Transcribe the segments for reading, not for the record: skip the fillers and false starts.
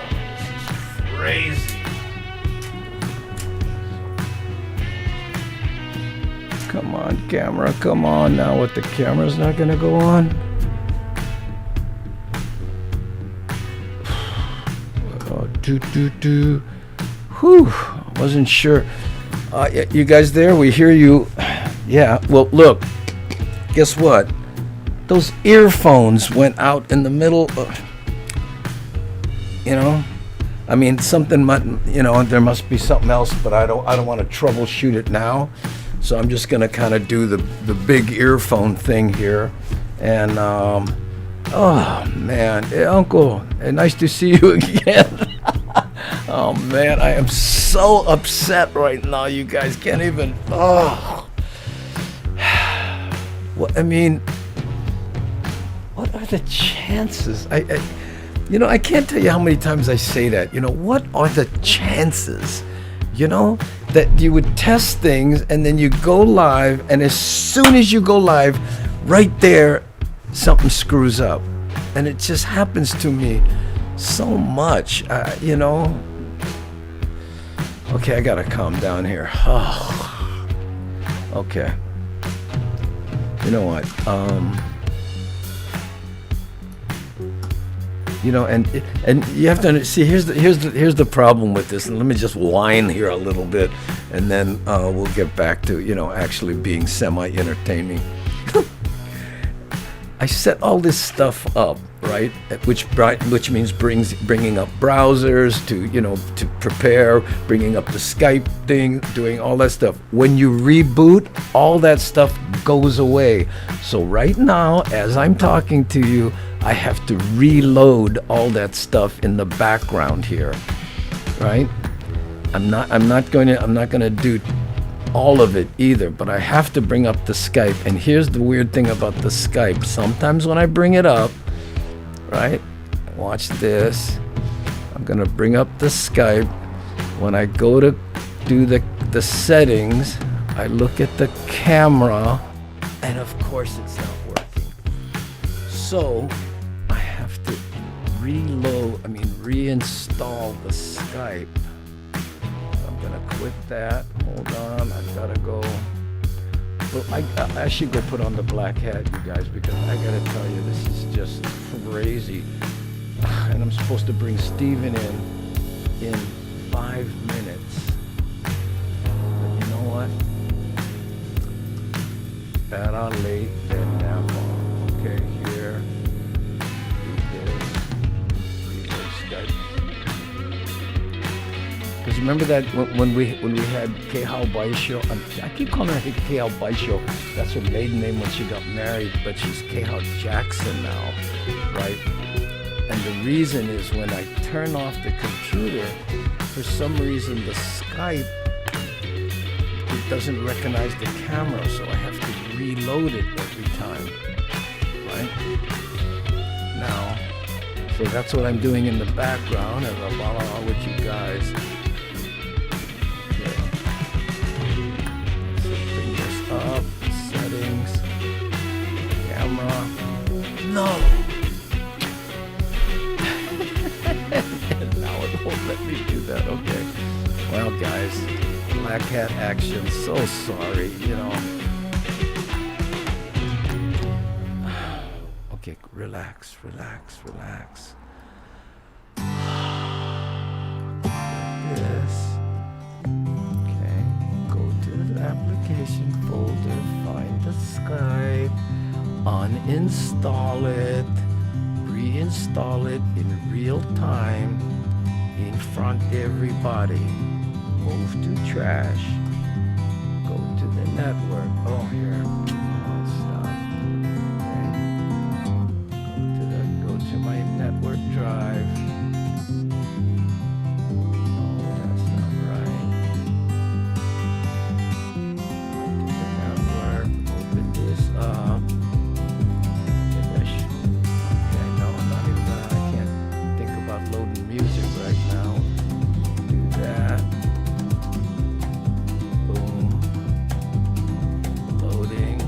this is crazy. Come on, camera, come on now. What, the camera's not gonna go on? Oh, Whew, wasn't sure. You guys there? We hear you. Yeah, well, look, guess what? Those earphones went out in the middle of, I mean, something might, there must be something else, but I don't want to troubleshoot it now. So I'm just going to kind of do the big earphone thing here. And, oh, man. Hey, Uncle, nice to see you again. Oh, man, I am so upset right now. You guys can't even, Well, I mean, what are the chances? I can't tell you how many times I say that. What are the chances, that you would test things and then you go live, and as soon as you go live, right there, something screws up. And it just happens to me so much, Okay, I gotta calm down here. Oh, okay. You know what? And you have to see. Here's the problem with this. And let me just whine here a little bit, and then we'll get back to actually being semi-entertaining. I set all this stuff up, right? Which means bringing up browsers to prepare, bringing up the Skype thing, doing all that stuff. When you reboot, all that stuff goes away. So right now, as I'm talking to you, I have to reload all that stuff in the background here, right? I'm not going to do all of it either, but I have to bring up the Skype. And here's the weird thing about the Skype. Sometimes when I bring it up, right? Watch this. I'm gonna bring up the Skype. When I go to do the settings, I look at the camera, and of course it's not working. So I have to reinstall the Skype. I'm gonna quit that. Hold on, I've gotta go. Well, I should go put on the black hat, you guys, because I gotta tell you, this is just crazy. And I'm supposed to bring Steven in 5 minutes. But you know what? Better late than never. Okay, here. Because remember that when we had Kehal Baisho, I keep calling her Kehal Baisho. That's her maiden name when she got married, but she's Kehal Jackson now, right? And the reason is when I turn off the computer, for some reason the Skype, it doesn't recognize the camera, so I have to reload it every time, right? Now, so that's what I'm doing in the background, and I'll with you guys. Up, settings, camera, no! And now it won't let me do that, okay. Well guys, black hat action, so sorry, Okay, relax. This. Application folder, find the Skype, uninstall it, reinstall it in real time in front of everybody. Move to trash, go to the network. Oh, here. Stop. Okay. Go to my network drive. Loading.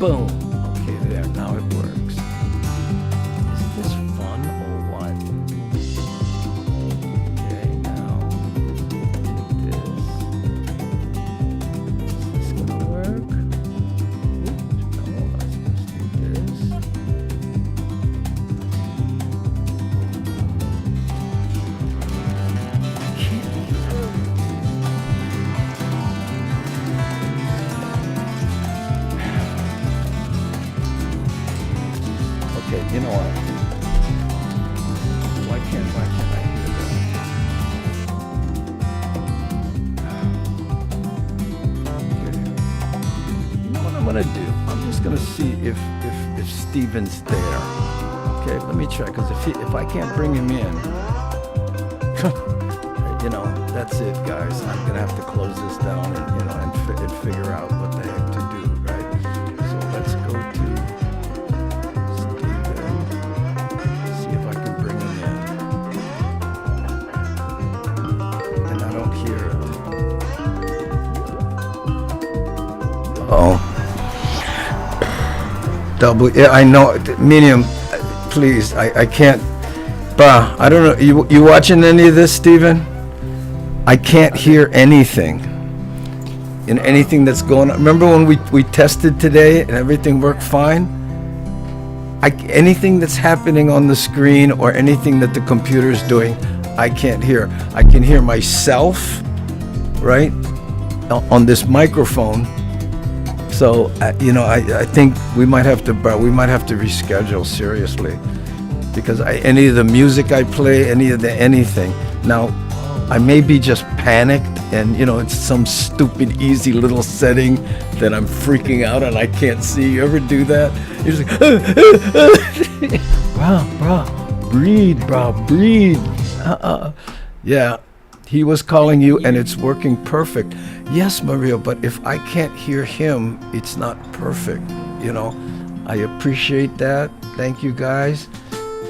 Boom. Okay, there. Now it works. Is this fun or what? Okay, now this. Is this gonna work? Oops, no, let's just do this. Okay, you know what? Why can't I hear that? Okay. You know what I'm gonna do? I'm just gonna see if Steven's there. Okay, let me try, because if I can't bring him in, you know, that's it, guys. I'm gonna have to close this down and and figure out what the heck to do, right? So let's go to see if I can bring him in. And I don't hear it. Oh. Double, yeah, I know. Medium, please, I can't. Bah, I don't know. You watching any of this, Steven? I can't hear anything. In anything that's going on. Remember when we tested today and everything worked fine? Anything that's happening on the screen or anything that the computer's doing, I can't hear. I can hear myself, right, on this microphone. So I think we might have to reschedule seriously, because any of the music I play, anything. Now, I may be just panicked, and it's some stupid, easy little setting that I'm freaking out and I can't see. You ever do that? You're just like, bro, breathe. Yeah, he was calling you, and it's working perfect. Yes, Maria, but if I can't hear him, it's not perfect. I appreciate that. Thank you, guys.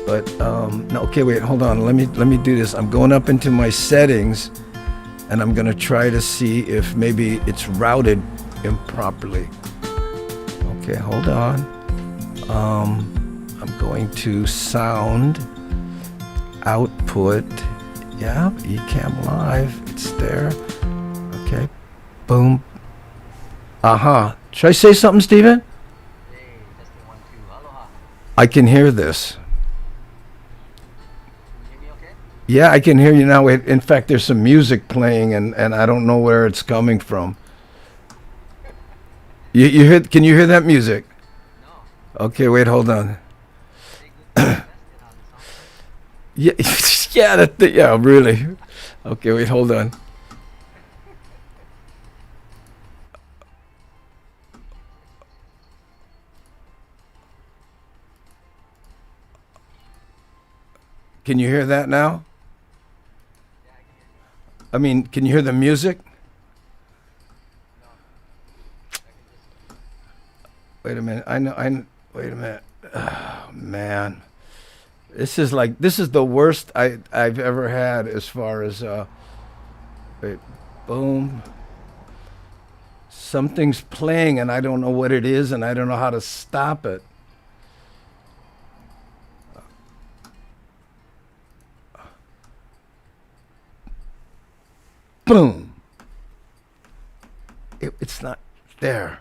But no, okay, wait, hold on. Let me do this. I'm going up into my settings, and I'm gonna try to see if maybe it's routed improperly. Okay, hold on. I'm going to sound output. Yeah, Ecamm Live. It's there. Okay. Boom. Should I say something, Steven? Hey, testing 1, 2. Aloha. I can hear this. Can you hear me okay? Yeah, I can hear you now. In fact, there's some music playing, and I don't know where it's coming from. You hear? Can you hear that music? No. Okay, wait, hold on. Hey, good test it on the sound. Yeah, yeah, really. Okay, wait, hold on. Can you hear that now? Yeah, I can hear you. I mean, can you hear the music? No. I can just... Wait a minute. Wait a minute. Oh, man. This is the worst I've ever had as far as wait, boom. Something's playing and I don't know what it is, and I don't know how to stop it. Boom. It's not there.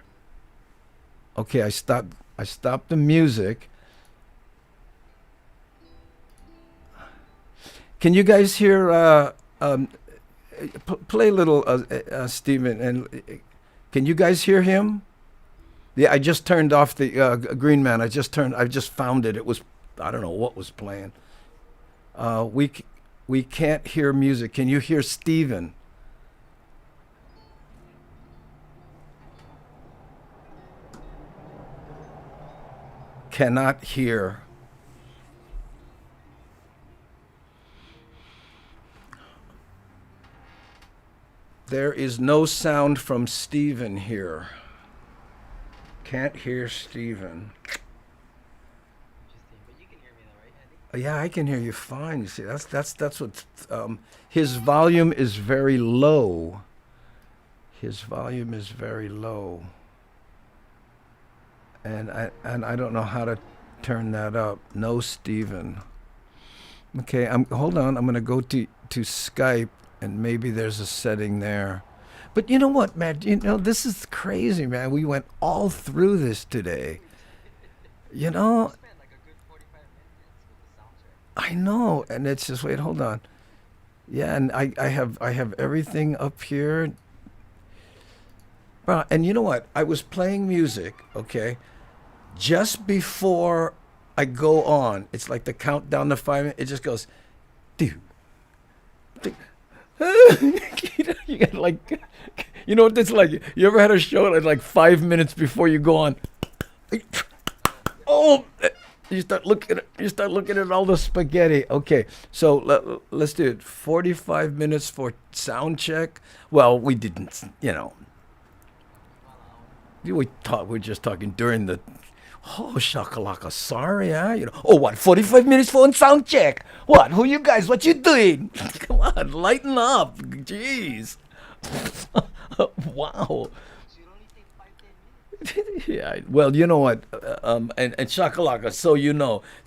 Okay, I stopped the music. Can you guys hear play a little Steven, and can you guys hear him? Yeah, I just turned off the Green Man. I just found it. It was, I don't know what was playing. We can't hear music. Can you hear Steven? Cannot hear. There is no sound from Steven here. Can't hear Steven. Interesting, but you can hear me though, right, Andy? Yeah, I can hear you fine. You see, that's what his volume is very low. His volume is very low. and I don't know how to turn that up. No, Steven. Okay, hold on. I'm gonna go to Skype, and maybe there's a setting there. But you know what, man? You know this is crazy, man. We went all through this today. You We know, spent like a good 45 minutes with the sound check. I know, and it's just wait, hold on. Yeah, and I have everything up here. And you know what? I was playing music, okay, just before I go on. It's like the countdown to 5 minutes. It just goes, dude. You got like, you know what that's like? You ever had a show that like 5 minutes before you go on? Oh, you start looking at all the spaghetti. Okay, so let's do it. 45 minutes for sound check. Well, we didn't, we're just talking during the. Oh, shakalaka, sorry, huh? Oh, what? 45 minutes for sound check. What? Who you guys? What you doing? Come on, lighten up. Jeez. Wow. Should only take 5-10 minutes. Yeah. Well, you know what? And shakalaka. So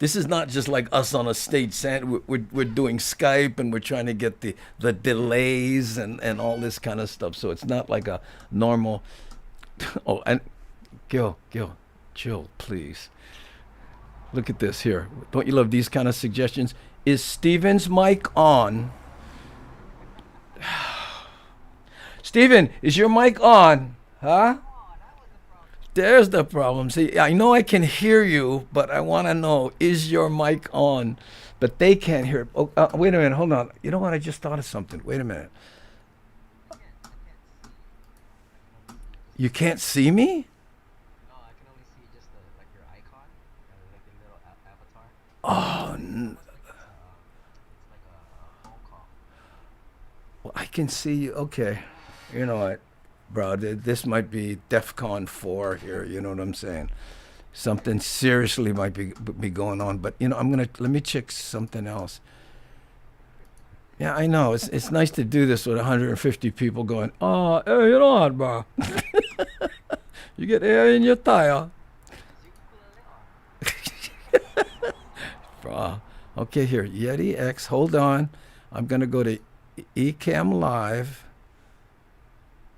this is not just like us on a stage. We're doing Skype and we're trying to get the delays and all this kind of stuff. So it's not like a normal. Oh, and Gil, chill, please. Look at this here. Don't you love these kind of suggestions? Is Steven's mic on? Steven, is your mic on? Huh? Oh, that was the problem. There's the problem. See, I know I can hear you, but I want to know, is your mic on? But they can't hear it. Oh, wait a minute. Hold on. You know what? I just thought of something. Wait a minute. I can't see. You can't see me? No, I can only see just like your icon, like the little avatar. Oh, It's like a phone call. well, I can see you. Okay. You know what, bro? This might be DEFCON 4 here. You know what I'm saying? Something seriously might be going on. But let me check something else. Yeah, I know. It's nice to do this with 150 people going. Oh, hey, you know what, bro? You get air in your tire, Is your ukulele on? bro. Okay, here, Yeti X. Hold on. I'm gonna go to Ecamm Live.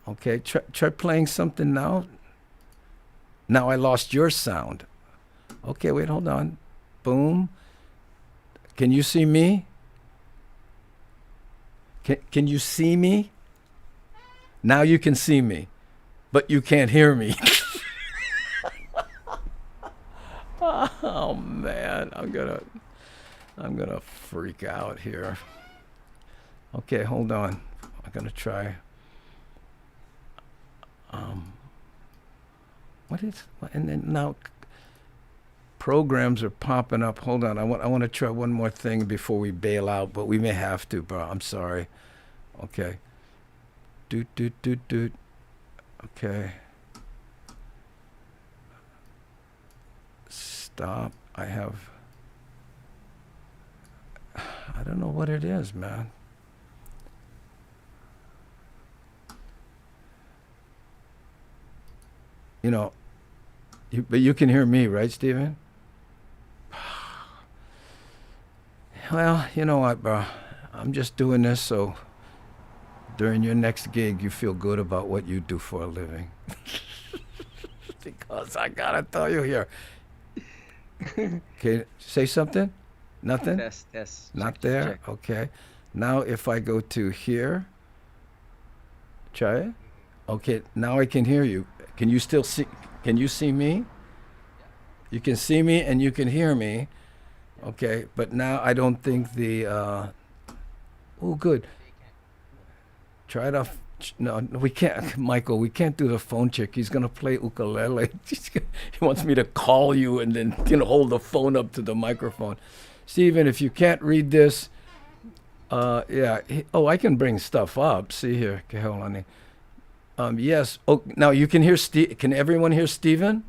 Okay, try playing something now. Now I lost your sound. Okay, wait, hold on. Boom. Can you see me? Can you see me? Now you can see me, but you can't hear me. Oh man, I'm gonna freak out here. Okay, hold on. I'm gonna try. And then now programs are popping up. Hold on, I want to try one more thing before we bail out, but we may have to, bro. I'm sorry. Okay. Doot. Okay. Stop. I don't know what it is, man. But you can hear me, right, Steven? Well, you know what, bro? I'm just doing this so during your next gig you feel good about what you do for a living. Because I gotta tell you here. Okay, say something? Nothing? Test. Not Check, there? check. Okay. Now if I go to here, try it. Okay, now I can hear you. Can you still see? Can you see me? You can see me and you can hear me. Okay, but now I don't think the. Oh, good. They can. Try it off. No, we can't, Michael. We can't do the phone check. He's gonna play ukulele. He wants me to call you and then hold the phone up to the microphone. Steven, if you can't read this, yeah. I can bring stuff up. See here, okay, hold on. Yes. Oh, now you can hear Steve. Can everyone hear Steven?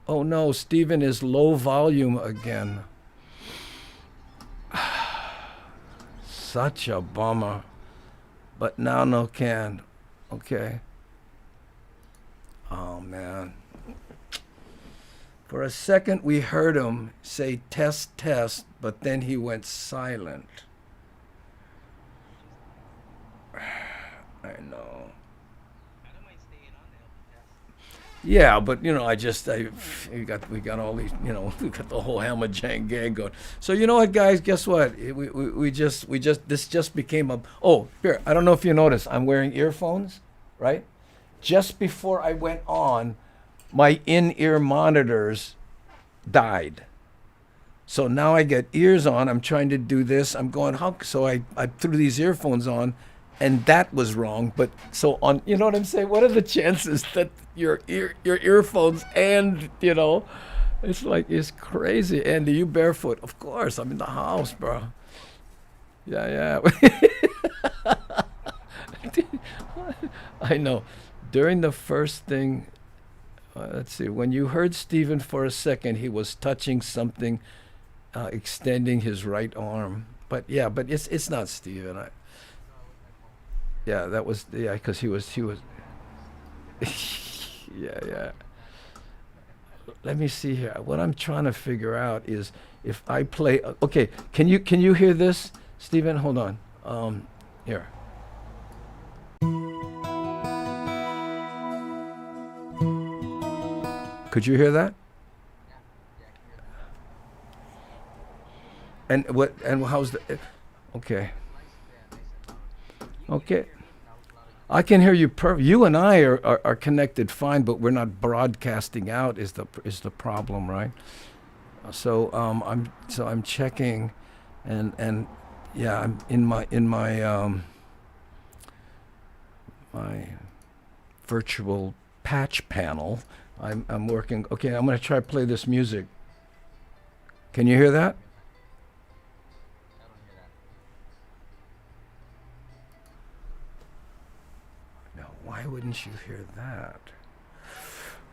Oh no, Steven is low volume again. Such a bummer. But now no can. Okay. Oh man. For a second we heard him say test test, but then he went silent. I know. I don't mind staying on to help you test. Yeah, but we got all these, we got the whole Hammer Jang gang going. So you know what, guys? Guess what? We just this just became a. Oh, here, I don't know if you noticed, I'm wearing earphones, right? Just before I went on, my in-ear monitors died. So now I get ears on. I'm trying to do this. I'm going, how? So I threw these earphones on, and that was wrong. But so on, you know what I'm saying? What are the chances that your earphones and it's like it's crazy. Andy, you barefoot? Of course, I'm in the house, bro. Yeah, yeah. I know. During the first thing, let's see. When you heard Stephen for a second, he was touching something, extending his right arm. But yeah, but it's not Stephen. Yeah, that was because he was. Yeah, yeah. Let me see here. What I'm trying to figure out is if I play. Okay, can you hear this, Stephen? Hold on. Here. Could you hear that? And what? And how's the? Okay. Okay. I can hear you. You and I are connected fine, but we're not broadcasting out. Is the problem, right? So I'm checking, and yeah, I'm in my my virtual patch panel. I'm working. Okay, I'm gonna try to play this music. Can you hear that? I don't hear that. Now, why wouldn't you hear that?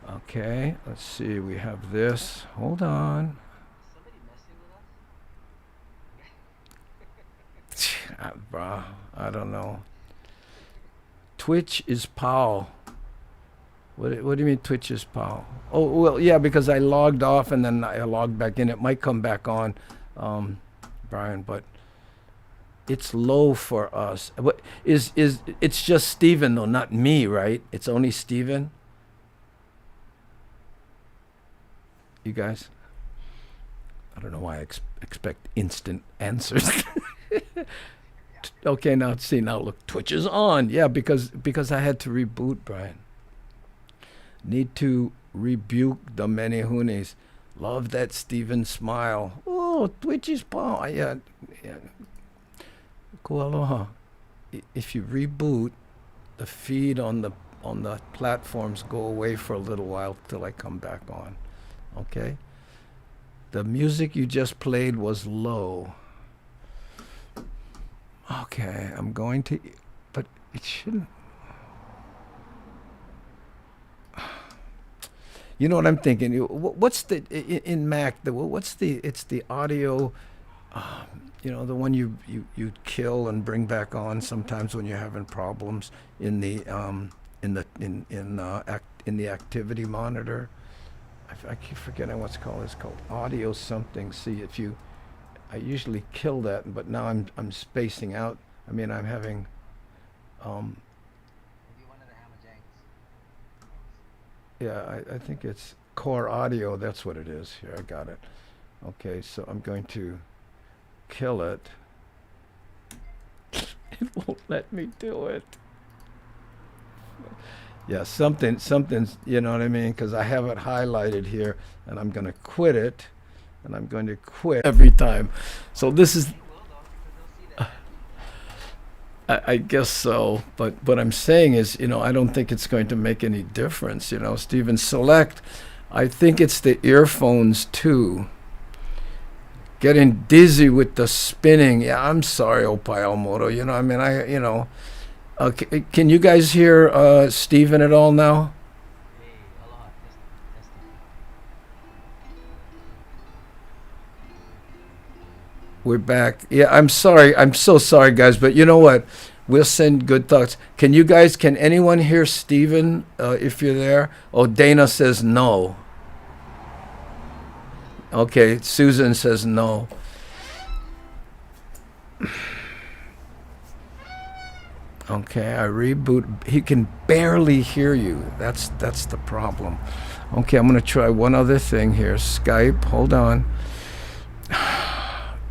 Okay, let's see. We have this. Hold on. Is somebody messing with us? Bruh, I don't know. Twitch is POW. What do you mean Twitch is POW? Oh, well, yeah, because I logged off and then I logged back in. It might come back on, Brian, but it's low for us. What is it's just Steven though, not me, right? It's only Steven. You guys? I don't know why I expect instant answers. Okay, now see, now look, Twitch is on. Yeah, because I had to reboot, Brian. Need to rebuke the Menehunes. Love that Steven smile. Oh, Twitch is paw. Yeah. Cool, aloha. If you reboot, the feed on the platforms go away for a little while till I come back on. Okay? The music you just played was low. Okay, I'm going to, but it shouldn't. You know what I'm thinking? What's the in Mac? It's the audio. The one you kill and bring back on sometimes when you're having problems in the activity monitor. I keep forgetting what's called. It's called audio something. See if you. I usually kill that, but now I'm spacing out. I mean, I'm having. Maybe one of the Hammer Jangs. Yeah, I think it's core audio. That's what it is. Here, I got it. Okay, so I'm going to kill it. It won't let me do it. Yeah, something's, you know what I mean? Because I have it highlighted here, and I'm going to quit it, and I'm going to quit every time. So this is. They will though, because they'll see that. I guess so, but what I'm saying is, I don't think it's going to make any difference. Steven, select. I think it's the earphones too. Getting dizzy with the spinning. Yeah, I'm sorry, Opayamoto. Okay, can you guys hear Steven at all now? Hey, aloha. Testing. We're back. Yeah, I'm sorry. I'm so sorry, guys. But you know what? We'll send good thoughts. Can anyone hear Steven if you're there? Oh, Dana says no. Okay, Susan says no. Okay, I reboot. He can barely hear you. That's the problem. Okay, I'm going to try one other thing here. Skype, hold on.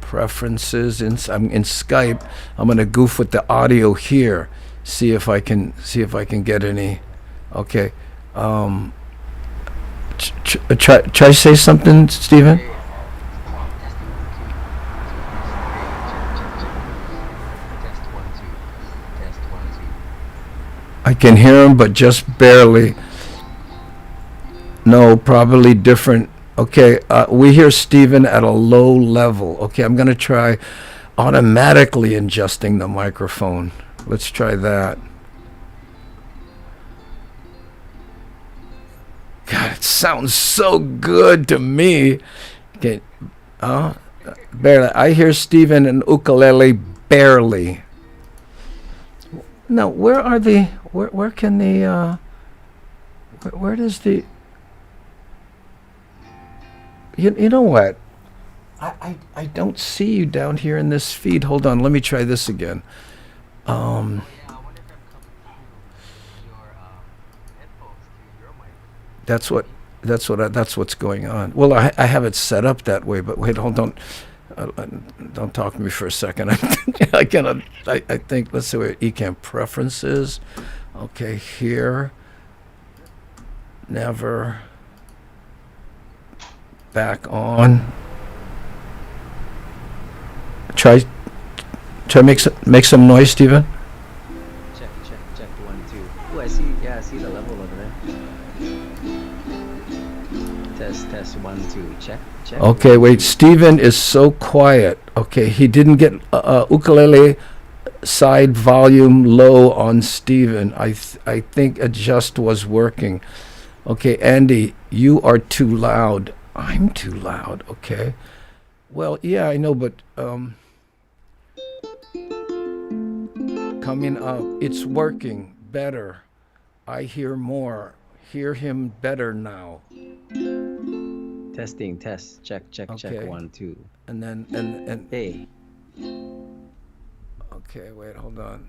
Preferences I'm in Skype. I'm going to goof with the audio here. See if I can get any. Okay. Try say something, Stephen. I can hear him, but just barely. No, probably different. Okay, we hear Stephen at a low level. Okay, I'm going to try automatically adjusting the microphone. Let's try that. God, it sounds so good to me. Okay, barely. I hear Stephen and ukulele barely. Now, where are the? Where can the? Where does the? You know what? I don't see you down here in this feed. Hold on, let me try this again. That's what's going on. Well, I have it set up that way, but wait, hold on. Don't talk to me for a second. I cannot. I think. Let's see where Ecamm preferences. Okay, here. Never. Back on. Try make some noise, Steven. Check 1 2. Oh, I see. Yeah, I see the level over there. Test 1 2. Check. Okay, wait. Steven is so quiet. Okay, he didn't get ukulele side volume low on Steven. I think adjust was working. Okay, Andy, you are too loud. I'm too loud. Okay. Well, yeah, I know, but coming up, it's working better. I hear more. Hear him better now. Testing. Check Okay. 1 2. And then and Hey. okay, wait, hold on.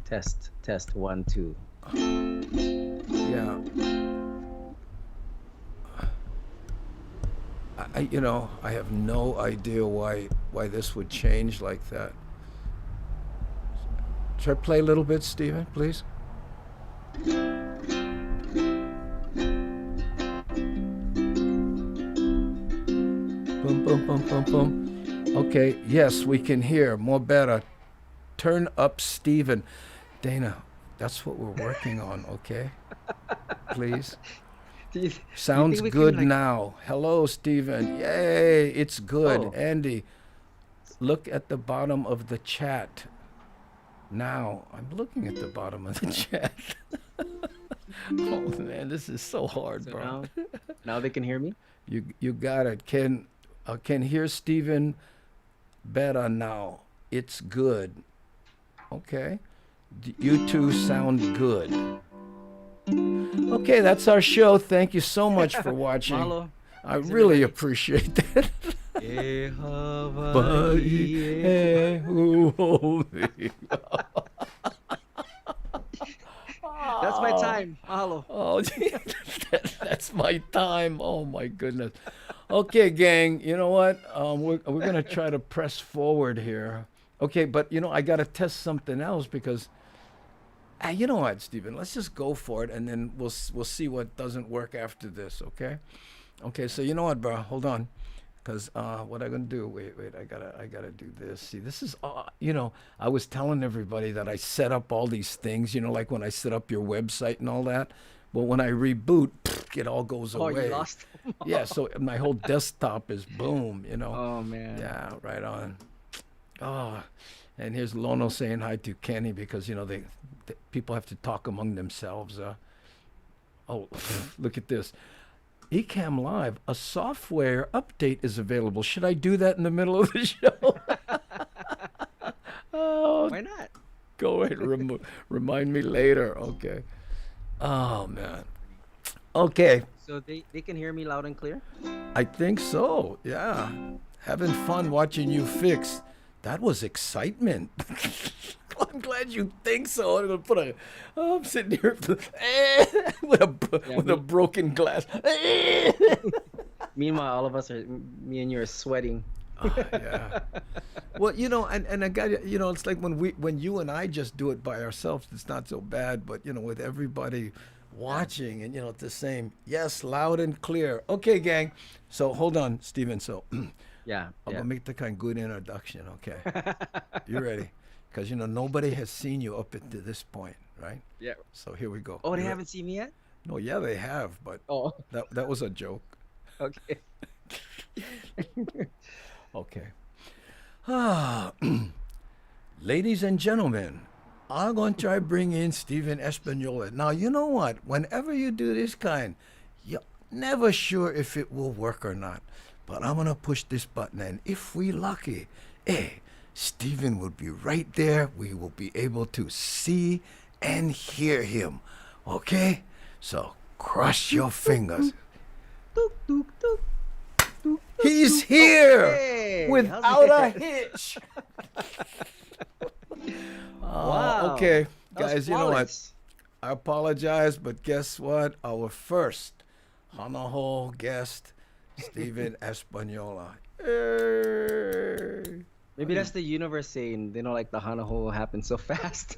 Test 1 2. Yeah. I have no idea why this would change like that. Should I play a little bit, Steven, please? Boom, boom, boom, boom, boom. Okay, yes, we can hear more better. Turn up, Steven. Dana, that's what we're working on, okay? Please. Sounds good now. Hello, Steven. Yay, it's good. Oh. Andy, look at the bottom of the chat. Now, I'm looking at the bottom of the chat. Oh, man, this is so hard, So bro. now they can hear me? You got it. Can hear Steven better now. It's good. Okay. You two sound good. Okay, that's our show. Thank you so much for watching. Mahalo. I really appreciate that. That's my time. Mahalo. Oh, that's my time. Oh my goodness. Okay, gang. You know what? We're gonna try to press forward here. Okay, but I gotta test something else because. You know what, Stephen? Let's just go for it, and then we'll see what doesn't work after this. Okay? Okay. So you know what, bro? Hold on, because what I'm gonna do? Wait. I gotta do this. See, this is I was telling everybody that I set up all these things. Like when I set up your website and all that. But when I reboot, it all goes away. Oh, you lost them. Yeah. So my whole desktop is boom. Oh man. Yeah. Right on. Oh. And here's Lono saying hi to Kenny because they people have to talk among themselves. Oh, look at this. Ecamm Live, a software update is available. Should I do that in the middle of the show? Oh, why not? Go ahead. Remind me later. Okay. Oh man. Okay. So they can hear me loud and clear? I think so. Yeah. Having fun watching you fix. That was excitement. I'm glad you think so. I'm gonna put a. Oh, I'm sitting here with Yeah, with a broken glass. meanwhile, all of us are, me and you are sweating. Yeah. Well, and I got it's like when you and I just do it by ourselves, it's not so bad. But with everybody Yeah. watching, and it's the same. Yes, loud and clear. Okay, gang. So hold on, Steven. So Yeah, I'm yeah. gonna make the kind of good introduction. Okay, you ready? Because nobody has seen you up to this point, right? Yeah. So here we go. Oh, they You haven't seen me yet? No, yeah, they have, but Oh, that was a joke. okay. Okay. Ah, ladies and gentlemen, I'm going to try bring in Steven Espanola. Now, you know what? Whenever you do this kind, you're never sure if it will work or not. But I'm going to push this button, and if we lucky, Steven will be right there. We will be able to see and hear him. Okay? So cross your fingers. Took, took, took, took, took, He's took. here Hey, how's without a it? hitch. Wow. Okay, That was guys, you know what? flawless. I apologize, but guess what? Our first Hanaho guest, Steven Espanola. Hey. Maybe that's the universe saying, like the Hanaho happened so fast.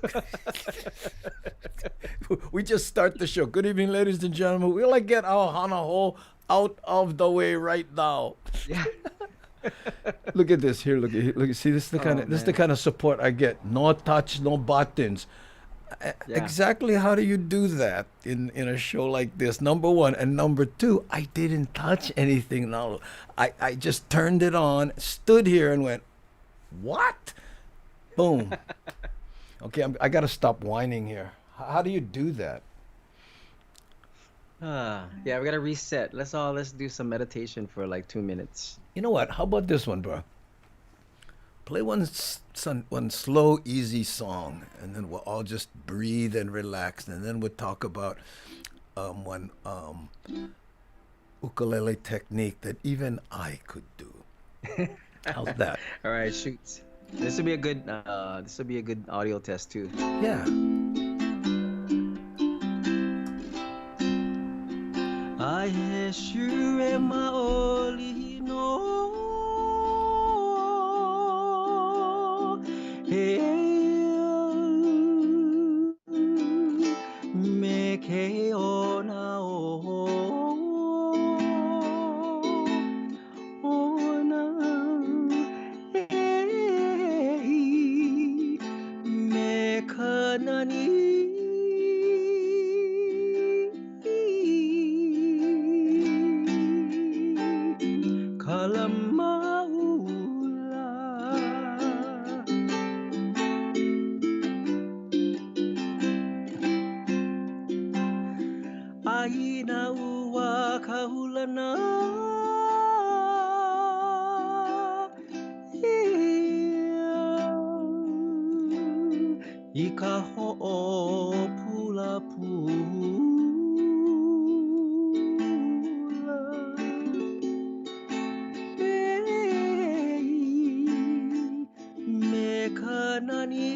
We just start the show. Good evening, ladies and gentlemen. We'll get our Hanaho out of the way right now. Yeah. Look at this here. Look. See, this is the kind Oh, of this is the man. kind of support I get. No touch, no buttons. Yeah. Exactly how do you do that in a show like this? Number one, and number two, I didn't touch anything. Now, I just turned it on, stood here, and went, what? Boom. Okay, I got to stop whining here. How do you do that? Yeah, we gotta reset. Let's do some meditation for like 2 minutes. You know what? How about this one, bro? Play one slow, easy song, and then we'll all just breathe and relax, and then we'll talk about one ukulele technique that even I could do. How's that? All right, shoot. This will be a good audio test too. Yeah. I sure ma oli no me ke ona ona me kanani kalamaula aina ua kahulana i ka ho'o pula pula me kanani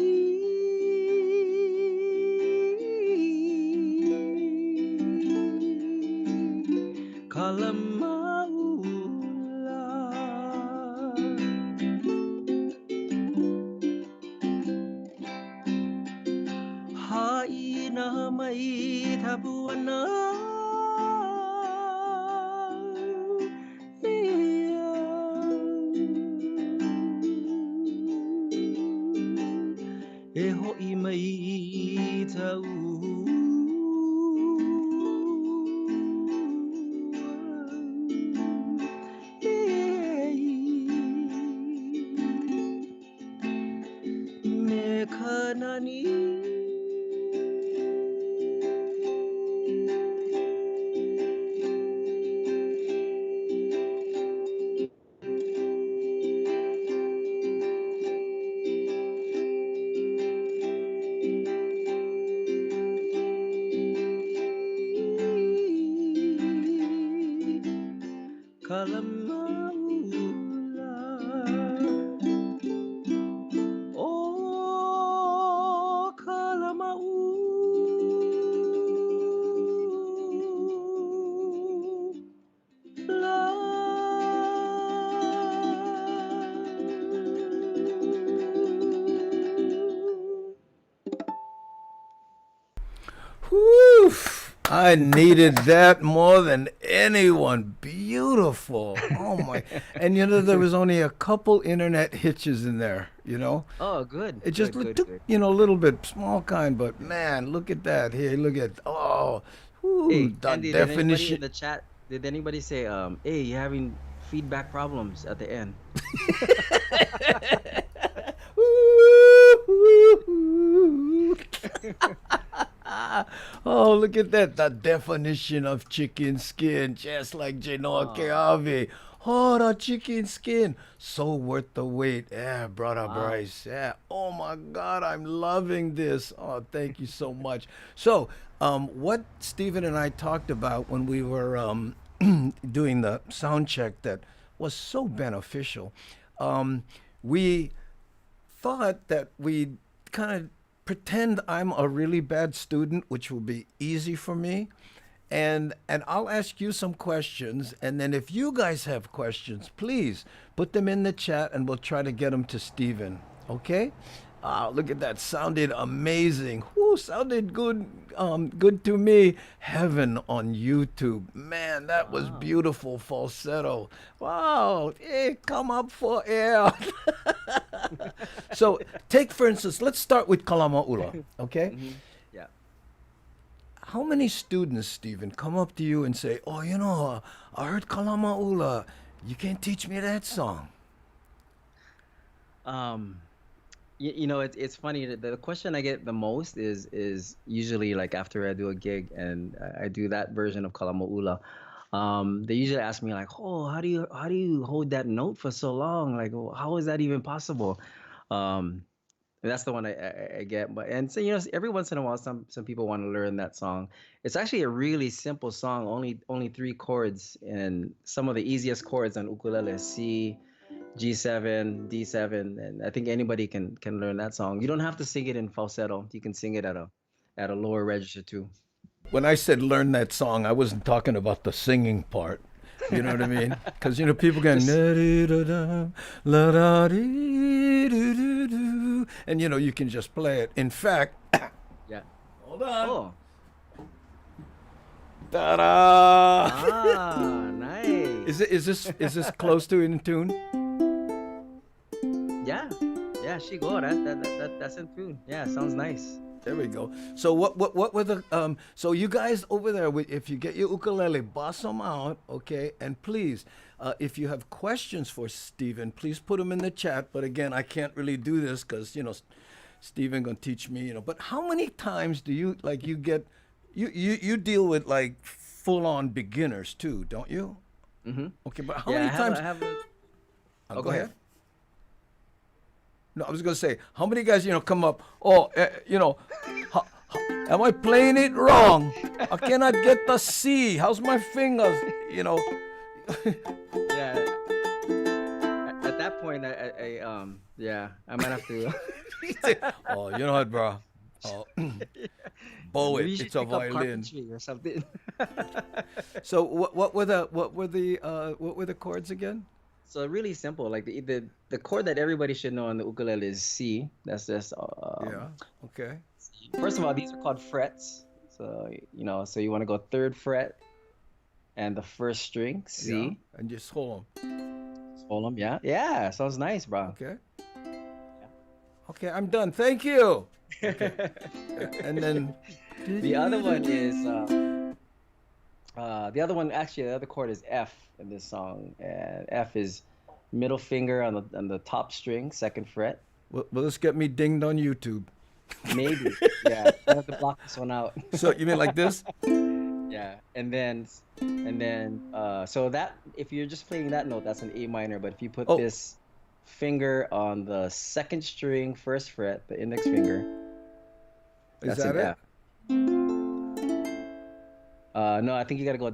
kalamaula haina mai tapuana e ho'i mai tau me kanani Kalamaula. Oh, Whew, I needed that more than anyone. Beautiful. Oh my. And there was only a couple internet hitches in there, Oh, good, It just good, good, took, good. a little bit, small kind, but man, look at that. Here, look at, oh, whew, Hey, the Andy, did anybody definition. in the chat, did anybody say, hey, you're having feedback problems at the end? Oh, look at that. The definition of chicken skin, just like Genoa Oh, Keavi. Oh, the chicken skin. So worth the wait. Yeah, brother wow. Bryce. Yeah. Oh, my God. I'm loving this. Oh, thank you so much. So, what Stephen and I talked about when we were doing the sound check that was so beneficial, we thought that we'd kind of pretend I'm a really bad student, which will be easy for me. And I'll ask you some questions, and then if you guys have questions, please put them in the chat, and we'll try to get them to Steven. Okay? Look at that! Sounded amazing. Whoo, sounded good. Good to me. Heaven on YouTube. Man, that was Wow. beautiful falsetto. Wow! Hey, come up for air. So, take for instance, let's start with Kalamaula. Okay? Mm-hmm. Yeah. How many students, Stephen, come up to you and say, "Oh, I heard Kalamaula. You can't teach me that song." Um, it's funny that the question I get the most is usually like after I do a gig and I do that version of Kalamoula. They usually ask me like, "Oh, how do you hold that note for so long? Like, how is that even possible?" Um, and that's the one I get. But and so every once in a while, some people want to learn that song. It's actually a really simple song, only three chords, and some of the easiest chords on ukulele: C, G7, D7, and I think anybody can learn that song. You don't have to sing it in falsetto. You can sing it at a lower register too. When I said learn that song, I wasn't talking about the singing part. You know what I mean? Because people going Just la da dee doo doo doo, and you can just play it. In fact, yeah. hold on, Oh, ta da! nice. Is this close to in tune? Yeah, yeah. She go. That's in tune. Yeah, sounds nice. There we go. So what were the so you guys over there, if you get your ukulele, boss them out, okay? And please, if you have questions for Steven, please put them in the chat. But again, I can't really do this because Steven gonna teach me. But how many times do you like you get you deal with like full on beginners too, don't you? Mm-hmm. Okay, but how Yeah, many I have. I times? have a. Oh, Go go ahead. ahead. No, I was gonna say, how many guys, come up? Oh, am I playing it wrong? I cannot get the C. How's my fingers? You know. Yeah. At that point, yeah, I might have to. Oh, you know what, bro? Oh, Yeah, bow maybe it. you It's should a pick up violin. carpentry or something. So what were the chords again? So really simple. Like the chord that everybody should know on the ukulele is C. That's just Yeah. Okay. first of all, these are called frets. So so you want to go third fret and the first string Yeah. C. And just hold on. Just hold them. Yeah, yeah. Sounds nice, bro. Okay. Yeah. Okay. I'm done. Thank you. Okay. And then. The other one is the other one actually the other chord is F in this song, and F is middle finger on the top string, second fret. Well, this get me dinged on YouTube. Maybe, yeah. I have to block this one out. So you mean like this? Yeah, and then so that if you're just playing that note, that's an A minor. But if you put Oh, this finger on the second string, first fret, the index finger, is that's that an it? F. No, I think you gotta go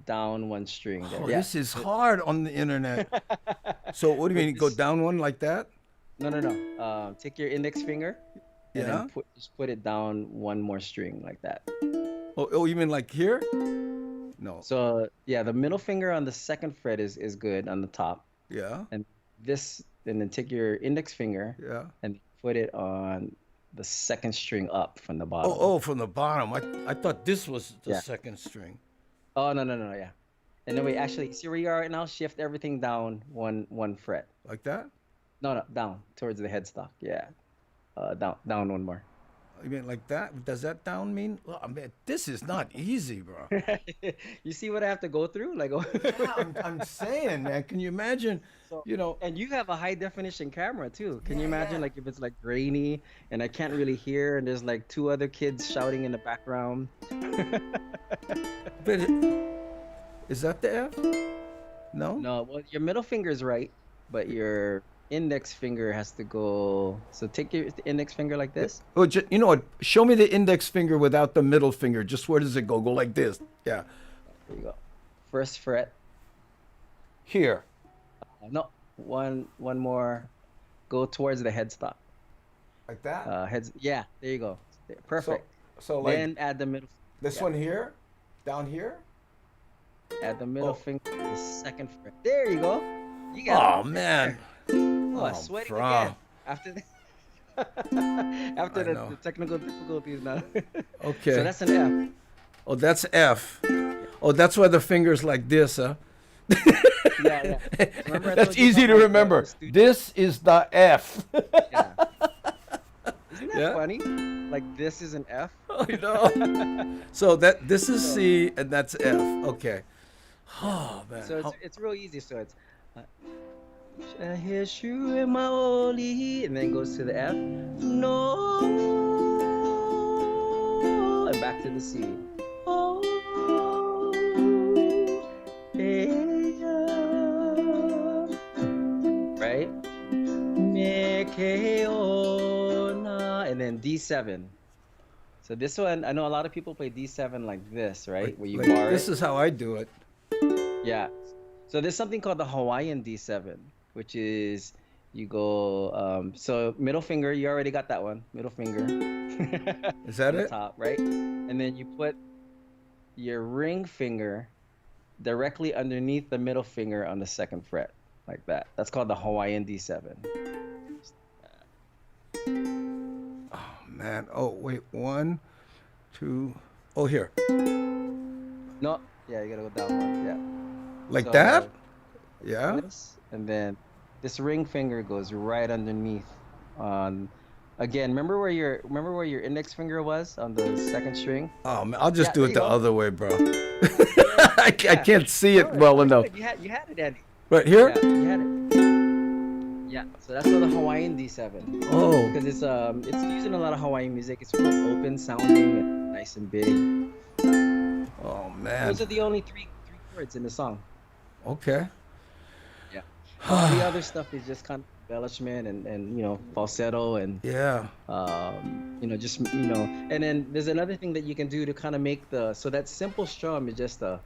down one string there. Oh, Yeah. this is hard on the internet. So what do you With mean? Go this, down one like that? no, no, no. Take your index finger and then Yeah. put it down one more string like that. Oh, you mean like here? No. So yeah, the middle finger on the second fret is good on the top, Yeah. and and then take your index finger Yeah. and put it on the second string up from the Oh, bottom. oh, from the bottom. I thought this was the Yeah. second string. Oh, no, no, no, no, yeah. And then we actually see where you are right now. Shift everything down one fret. Like that? No, no, down towards the headstock. Yeah. Down one more. You mean like that? Does that down mean? Well, I mean, this is not easy, bro. You see what I have to go through? Like, Yeah, I'm saying, man. Can you imagine? so, You know, and you have a high definition camera too. Can you yeah, imagine yeah. like if it's like grainy and I can't really hear and there's like two other kids shouting in the background? But is that the F? No? No, well, your middle finger is right, but your index finger has to go. So take your index finger like this. Oh, you know what? Show me the index finger without the middle finger. Just where does it go? Go like this. Yeah. There you go. First fret. Here. No, one more. Go towards the headstock. Like that? Heads. Yeah, there you go. There, perfect. So like Then add the middle. this Yeah, one here? Down here? add the middle Oh. finger to the second fret. There you go. You got Oh, it. man. Oh, Oh, sweating bro. again after the after I the know. technical difficulties now. Okay. So that's an Oh, that's F. Oh, that's why the finger's like this, huh? F. Yeah, yeah. Remember I That's told you easy about to like remember. the studio? This is the F. Yeah. Isn't that Yeah. funny? Like this is an F. Oh, you know. So this is C and that's F. Okay. Oh man. So it's real easy. So it's I hear you in my holy, and then goes to the F. No, and back to the C. Oh, right? And then D7. So this one, I know a lot of people play D7 like this, right? Where you Like, bar this it. is how I do it. Yeah. So there's something called the Hawaiian D7, which is you go, so middle finger, you already got that one, middle finger. Is that on the it? top, right? And then you put your ring finger directly underneath the middle finger on the second fret, like that. That's called the Hawaiian D7. Oh man. Oh wait. 1, 2. Oh here. No, yeah, you gotta go down one, yeah. Like So that? Yeah. this, and then this ring finger goes right underneath on. Again, remember where your index finger was on the second string? Oh man. I'll just Yeah, do there it you the go. other way, bro. Yeah, I yeah. can't see it No, well you're enough. good. You had it, Andy. Right here? Yeah, you had it. Yeah, so that's called the Hawaiian D7 Oh. because it's used in a lot of Hawaiian music. It's real open sounding and nice and big. Oh man. Those are the only three chords in the song. Okay. Yeah. All the other stuff is just kind of embellishment and falsetto and Yeah. just and then there's another thing that you can do to kind of make so that simple strum is just a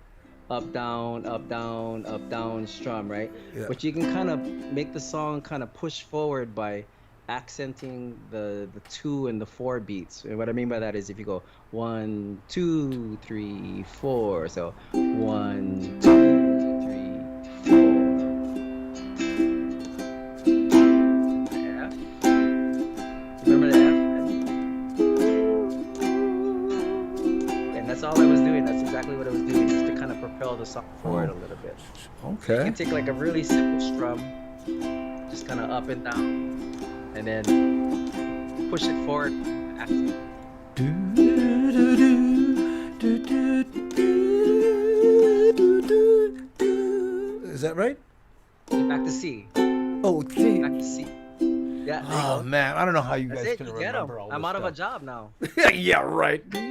up down up down up down strum, right? Yeah. But you can kind of make the song kind of push forward by accenting the 2 and the 4 beats. And what I mean by that is if you go 1 2 3 4, so 1 2 3 4. F. Remember the F? And that's all I was doing. That's exactly what I was doing, just to kind of propel the song forward a little bit. You Okay. can take like a really simple strum, just kind of up and down, and then push it forward. After. Is that right? Back to C. Oh, see. Back to C. Yeah, there you Oh go. man, I don't know how you That's guys it. can You get 'em. remember all this I'm out of a stuff. job now. Yeah, right. There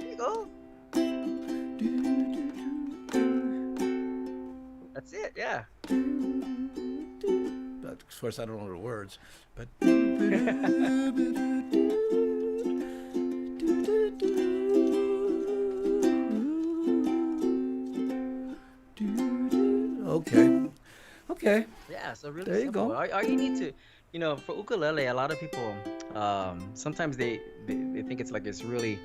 you go. That's it. Yeah. But of course, I don't know the words. But Okay. Okay. Yeah, so really There you simple. go. All you need to, for ukulele, a lot of people, sometimes they think it's like it's really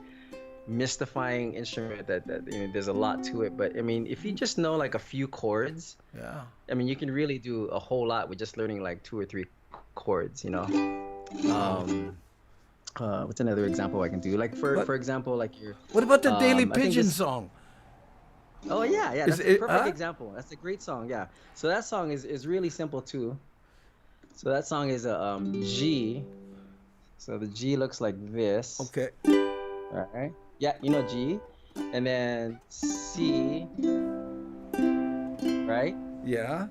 mystifying instrument that there's a lot to it. But I mean, if you just know like a few chords, Yeah. I mean, you can really do a whole lot with just learning like two or three chords. Wow. Um, what's another example I can do? Like But for example, like your, what about the Daily I think Pigeon this. song? Oh yeah, yeah, Is that's a it? perfect example. That's a great song. Yeah. So that song is really simple too. So that song is a G. So the G looks like this. Okay. All right. Yeah, G, and then C, right? Yeah.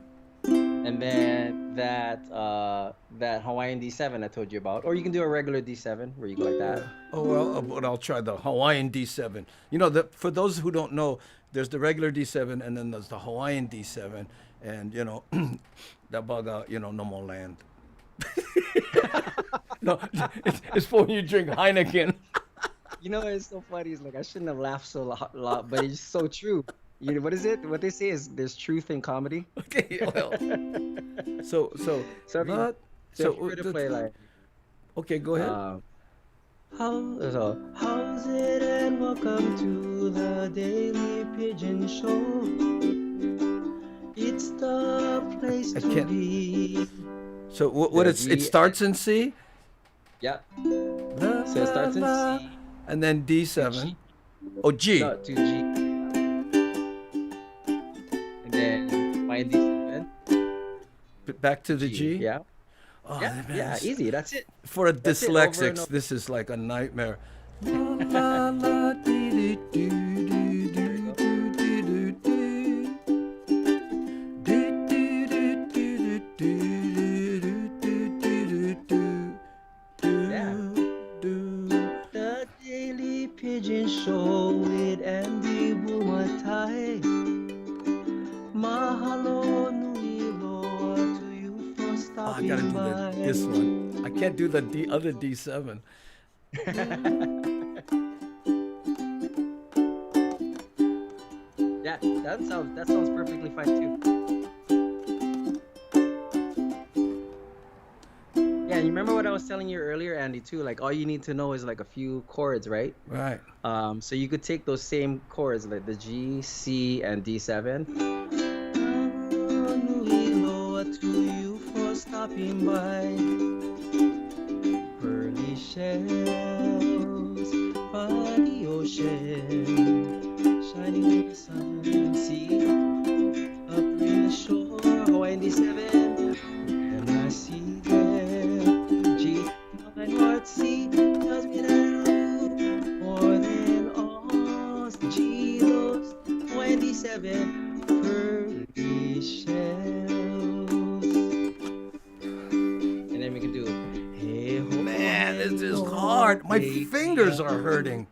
And then that Hawaiian D7 I told you about, or you can do a regular D7 where you go like that. Oh well, but I'll try the Hawaiian D7. For those who don't know, there's the regular D7 and then there's the Hawaiian D7, and that bug out, no more land. No, it's for when you drink Heineken. It's so funny. It's like I shouldn't have laughed so lot, but it's so true. What is it? What they say is there's truth in comedy. Okay, well, so So if you, but so if you were to play like, okay, go ahead. How's it and welcome to the Daily Pigeon Show. It's the place I to can't. be. So what The it G. starts in C, Yep. So it starts in C. and then D7. G. Oh, G. No, to G. And then find D7. Back to the G. Yeah. Oh, Yeah. man, Yeah. Easy. That's it. for a That's it, over and dyslexic, over. this is like a nightmare. La, la, dee, dee, doo, There you doo, go. doo, doo, doo, doo. Doo, doo, doo, doo, doo, doo, doo, doo, doo, doo, Yeah. doo. The Daily Pigeon Show with Andy Bumatai. Mahalo nui loa to you for Oh, I stopping gotta do by. this one. I can't do the other D7. Yeah, that sounds perfectly fine too. Yeah, and you remember what I was telling you earlier, Andy, too? Like all you need to know is like a few chords, right? Right. So you could take those same chords, like the G, C, and D7. Nui loa to you for stopping by. Pearly shells by the ocean, shining in the sun. See, up in the shore, Hawaiian D7, and I see there. G, my heart see tells me that I love you more than all. G, those Hawaiian D7, pearly shells. And then we can do, hey, ho, Man, this is ho, hard. My hey, fingers are hurting.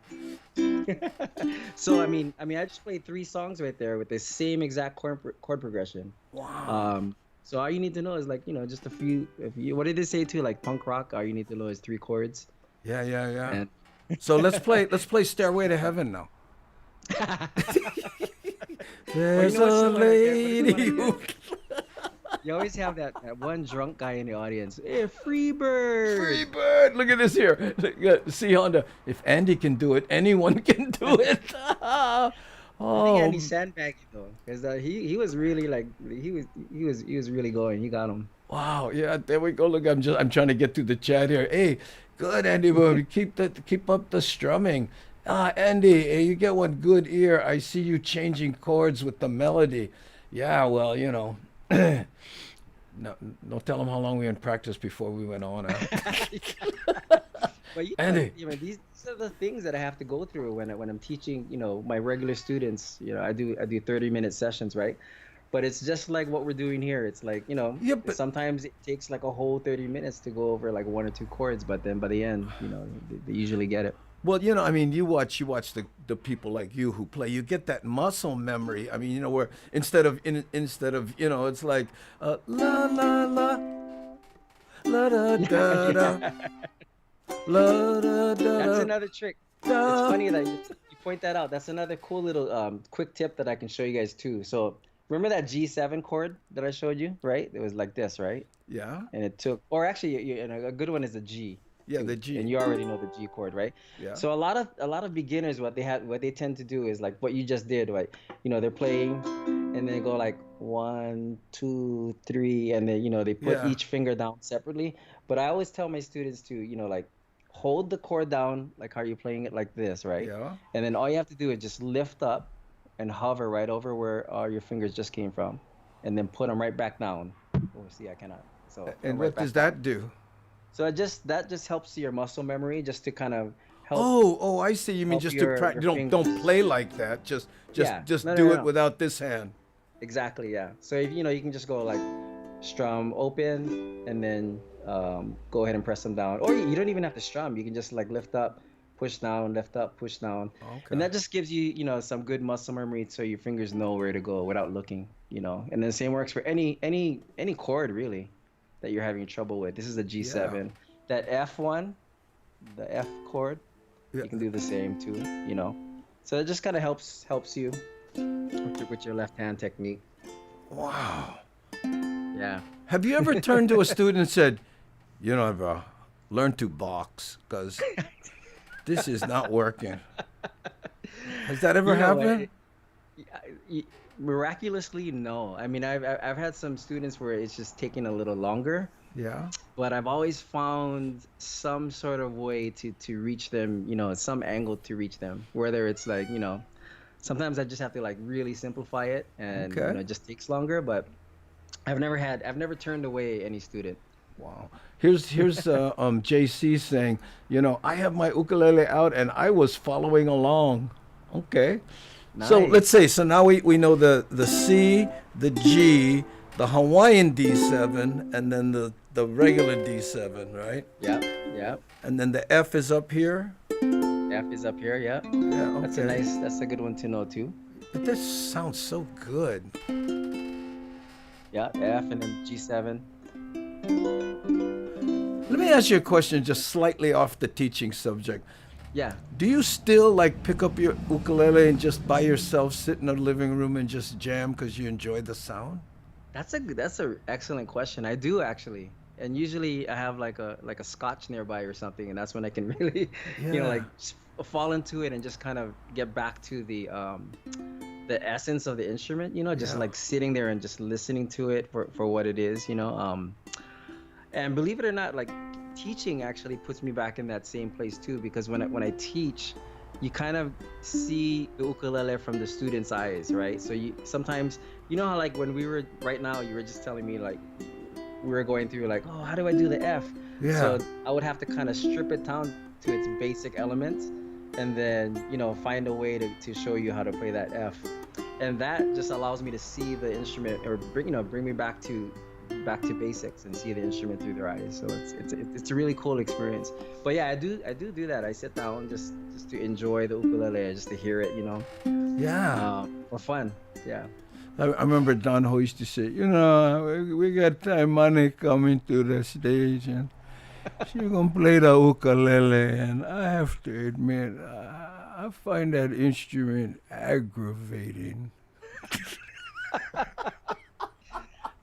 So I just played 3 songs right there with the same exact chord progression. Wow. So all you need to know is like just a few. What did they say too? Like punk rock, all you need to know is 3 chords. Yeah, yeah, yeah. And So let's play Stairway to Heaven now. There's know what's a so lady hilarious? who you always have that one drunk guy in the audience. Hey, free bird. Free bird. Look at this here. See, Honda. If Andy can do it, anyone can do it. I think Oh, Andy sandbagged though, because he was really like he was really going. He got him. wow. Yeah, there we go. Look, I'm trying to get through the chat here. Hey, good, Andy. Boy. Keep up the strumming. Andy, hey, you get one good ear. I see you changing chords with the melody. Yeah, well, no, don't tell them how long we were in practice before we went on. But Andy. these are the things that I have to go through when I'm teaching, my regular students. I do 30-minute sessions, right? But it's just like what we're doing here. It's like, Yeah, but sometimes it takes like a whole 30 minutes to go over like 1 or 2 chords, but then by the end, they usually get it. well, I mean, you watch the people like you who play. You get that muscle memory. I mean, where instead of it's like la la la la da da da la da da That's da. another trick. It's Da. funny that you point that out. That's another cool little quick tip that I can show you guys too. So remember that G7 chord that I showed you, right? It was like this, right? Yeah. And it took, or actually, and a good one is the G Yeah, the too, and G. you already know the G chord, right? Yeah. So a lot of beginners, what they tend to do is like what you just did, right? They're playing, and they go like 1, 2, 3, and then they put Yeah. each finger down separately. But I always tell my students to like hold the chord down, like how you're playing it like this, right? Yeah. And then all you have to do is just lift up and hover right over where your fingers just came from, and then put them right back down. Oh, see, I cannot. So put them And right what does back down. that do? So that just helps your muscle memory, just to kind of help Oh, I see. You mean help just to your practice? Don't fingers. play like that. Just just Yeah, just no, no, do no, it no. without this hand. Exactly, yeah. So if you can just go like strum open, and then go ahead and press them down. Or you don't even have to strum. You can just like lift up, push down, lift up, push down, and Okay. that just gives you some good muscle memory, so your fingers know where to go without looking. And then the same works for any chord really that you're having trouble with. This is the Yeah. G7. That F one, the F chord, Yeah. you can do the same too. So it just kind of helps you with your left hand technique. Wow. Yeah. Have you ever turned to a student and said, bro, learn to box because this is not working? Has that ever You know what? happened? Y- Miraculously, no. I mean, I've had some students where it's just taking a little longer, Yeah. but I've always found some sort of way to reach them, some angle to reach them. Whether it's like, sometimes I just have to like really simplify it, and Okay. it just takes longer, but I've never turned away any student. Wow. Here's JC saying, I have my ukulele out and I was following along. Okay. So let's Nice. say now we know the C, the G, the Hawaiian D7, and then the regular D7, right? Yep. Yep. And then the F is up here. F is up here. Yep. Yeah, okay. That's a good one to know too. But this sounds so good. Yeah, F and then G7. Let me ask you a question just slightly off the teaching subject. Yeah. Do you still like pick up your ukulele and just by yourself sit in the living room and just jam because you enjoy the sound? That's a excellent question. I do actually. And usually I have like a scotch nearby or something, and that's when I can really, Yeah. like fall into it and just kind of get back to the essence of the instrument, just Yeah. like sitting there and just listening to it for what it is. And believe it or not, like teaching actually puts me back in that same place too, because when I teach, you kind of see the ukulele from the student's eyes, right? So you sometimes, how like when we were right now, you were just telling me like we were going through like, oh, how do I do the F? Yeah. So I would have to kind of strip it down to its basic elements, and then find a way to show you how to play that F, and that just allows me to see the instrument, or bring me back to basics and see the instrument through their eyes. So it's a really cool experience. But yeah, I do that. I sit down just to enjoy the ukulele, just to hear it, Yeah. for fun. Yeah. I remember Don Ho used to say, we got time money coming to the stage and she's going to play the ukulele. And I have to admit, I find that instrument aggravating.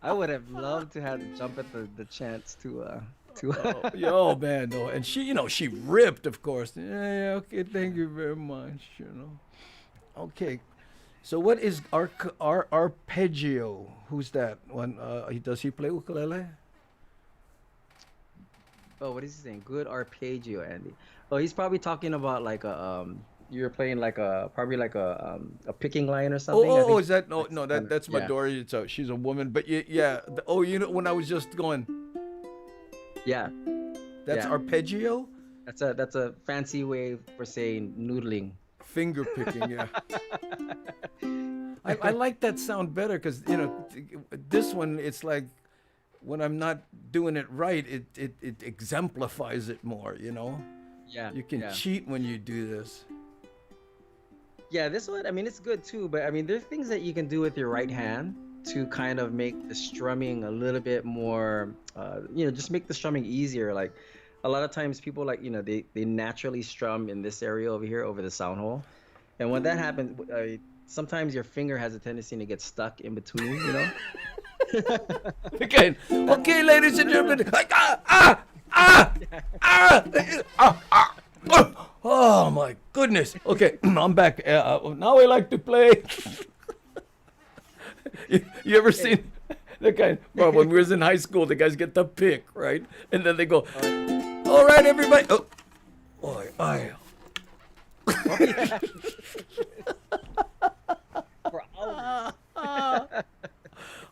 I would have loved to have jump at the chance to Oh, yo, man, no. And she ripped, of course. Yeah, yeah, okay, thank you very much. Okay, so what is arpeggio? Who's that one? Does he play ukulele? Oh, what is he saying? Good arpeggio, Andy. Oh, he's probably talking about like you're playing like probably like a picking line or Oh, something. I think is that no, that's no, kind of, that's yeah. Midori. She's a woman, but yeah. Oh, when I was just going, Yeah. that's Yeah. arpeggio, That's a fancy way for saying noodling. finger picking. Yeah, I like that sound better because this one it's like when I'm not doing it right, it exemplifies it more. Yeah, You can yeah. cheat when you do this. Yeah, this one, I mean, it's good too, but I mean, there's things that you can do with your right hand to kind of make the strumming a little bit more, just make the strumming easier. Like, a lot of times people like, they naturally strum in this area over here over the sound hole. And when that happens, sometimes your finger has a tendency to get stuck in between. Okay, That okay, ladies and gentlemen. Oh my goodness. Okay, I'm back. Now I like to play. You ever hey, seen that guy? Well, when we was in high school, the guys get the pick, right? And then they go, oh, "All right, everybody." Oh, boy, oh yeah, for hours.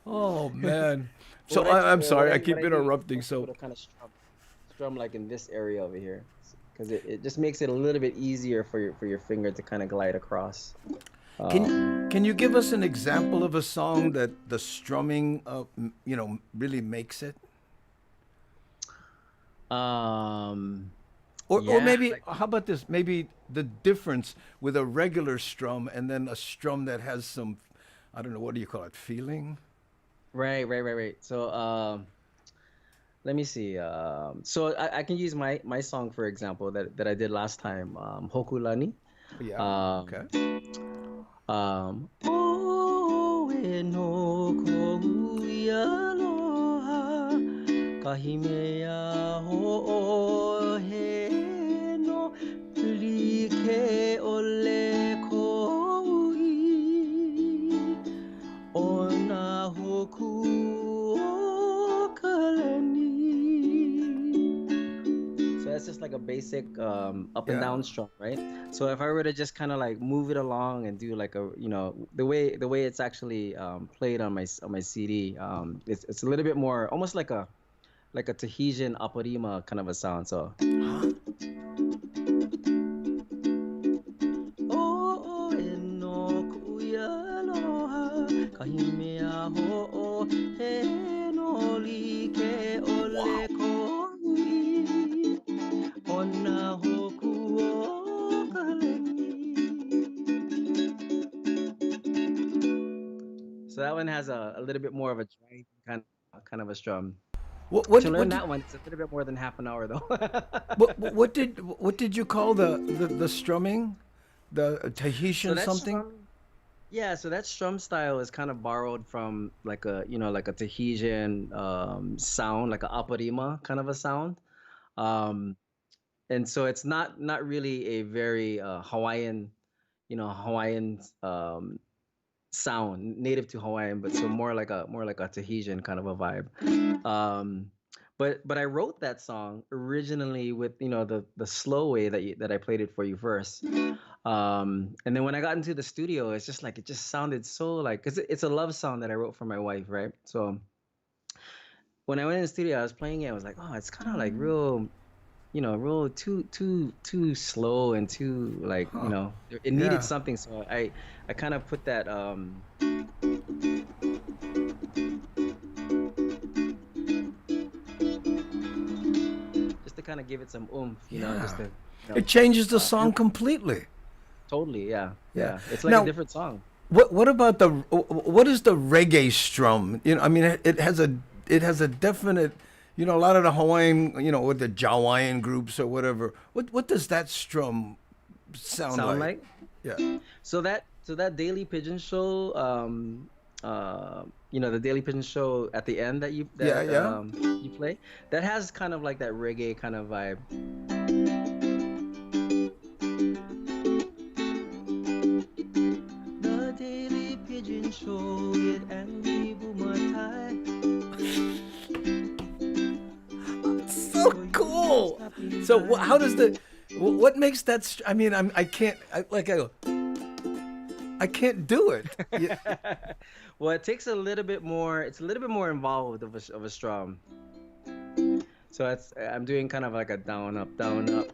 oh man. But So I'm sorry, I keep what I do is interrupting. most people So to kind of strum like in this area over here, because it just makes it a little bit easier for your finger to kind of glide across. Um, can you give us an example of a song that the strumming, really makes it? um, Or yeah, maybe like how about this? Maybe the difference with a regular strum and then a strum that has some, I don't know, what do you call it? Feeling? right, right, right, right. So let me see. So I can use my song for example that I did last time. Hokulani. Yeah. Okay. Um, O e no kohui aloha, kahimea ho'ohe no like ole kohui, ona hoku o kalani. So that's just like a basic up and Yeah. down strum, right? So if I were to just kind of like move it along and do like the way it's actually played on my CD, it's a little bit more almost like a Tahitian aparima kind of a sound. So Huh? o no kuya aloha kahimea ho he no like ole Wow. kohui ona hoku o kalani. So that one has a little bit more of a dry kind of a strum. What To what learn what did that one, it's a little bit more than half an hour though. what did you call the strumming? The So Tahitian that something? strum, yeah, so that strum style is kind of borrowed from like a Tahitian sound, like a aparima kind of a sound. Um, and so it's not really a very Hawaiian sound native to Hawaiian, but so more like a Tahitian kind of a vibe. Um, but I wrote that song originally with the slow way that I played it for you first. And then when I got into the studio, it's just like it just sounded so like because it's a love song that I wrote for my wife, right? So when I went in the studio, I was playing it. I was like, oh, it's kind of like real, real too slow and too like Huh. it needed Yeah. something. So I kind of put that just to kind of give it some oomph, just Yeah. to It changes the and song completely. totally, yeah, Yeah. yeah, it's like a Now, different song. what about what is the reggae strum? I mean, it has a definite, a lot of the Hawaiian, with the Jawaiian groups or whatever. What does that strum sound Sound like? like Yeah. so that Daily Pigeon show, the Daily Pigeon show at the end that you Yeah, that yeah. you play, that has kind of like that reggae kind of vibe. The Daily Pigeon show with Andy Bumatai. So So you can cool. stop in So by. how does what makes that? I mean, I can't. I can't do it. Well, it takes a little bit more. It's a little bit more involved of a strum. So I'm doing kind of like a down up down up,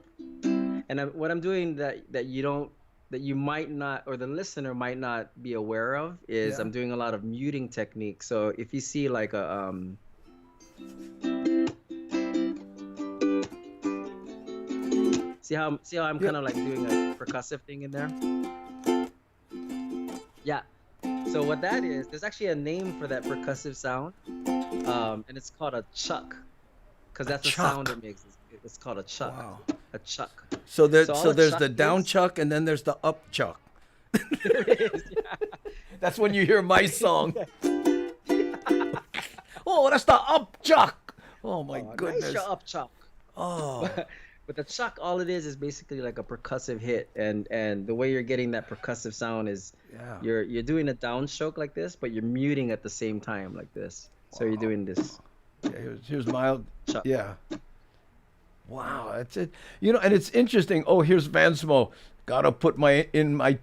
and what I'm doing that you might not or the listener might not be aware of is Yeah. I'm doing a lot of muting techniques. So if you see like see how I'm Yeah. kind of like doing a percussive thing in there. Yeah. So what that is, there's actually a name for that percussive sound, and it's called a chuck. because that's the sound chuck. it makes. It's called a chuck. Wow. A chuck. So there, So all so a there's chuck the down is, chuck and then there's the up chuck. there it is. That's when you hear my song. Yeah. Oh, that's the up chuck. Oh my Oh, nice goodness. your up chuck. Oh, But the chuck, all it is basically like a percussive hit, and the way you're getting that percussive sound is yeah. you're doing a downstroke like this, but you're muting at the same time like this. So you're doing this Yeah, here's mild. chuck. Yeah. Wow, that's it. You know, and it's interesting. Oh, here's Vansmo. Gotta put my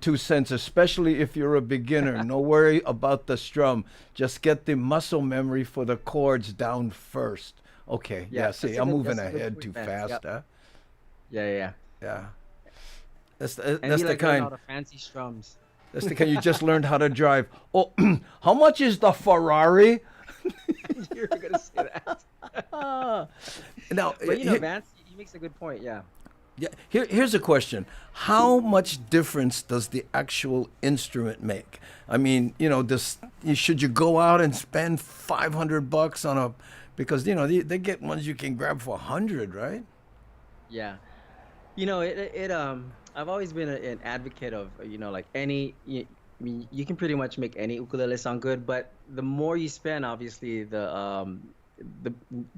2 cents, especially if you're a beginner. No worry about the strum. Just get the muscle memory for the chords down first. Okay. Yeah. Yeah, See, that's a I'm good moving that's a good ahead point, too Vance. fast. Yep. Huh? Yeah. Yeah. That's And that's he the like learned all kind. the fancy strums. That's the kind you just learned how to drive. Oh, how much is the Ferrari? You're gonna say that. Now, But Vance, he makes a good point. Yeah. yeah, here's a question. How much difference does the actual instrument make? I mean, should you go out and spend $500 on a, because, they get ones you can grab for 100, right? Yeah. I've always been an advocate of, like I mean, you can pretty much make any ukulele sound good, but the more you spend, obviously, the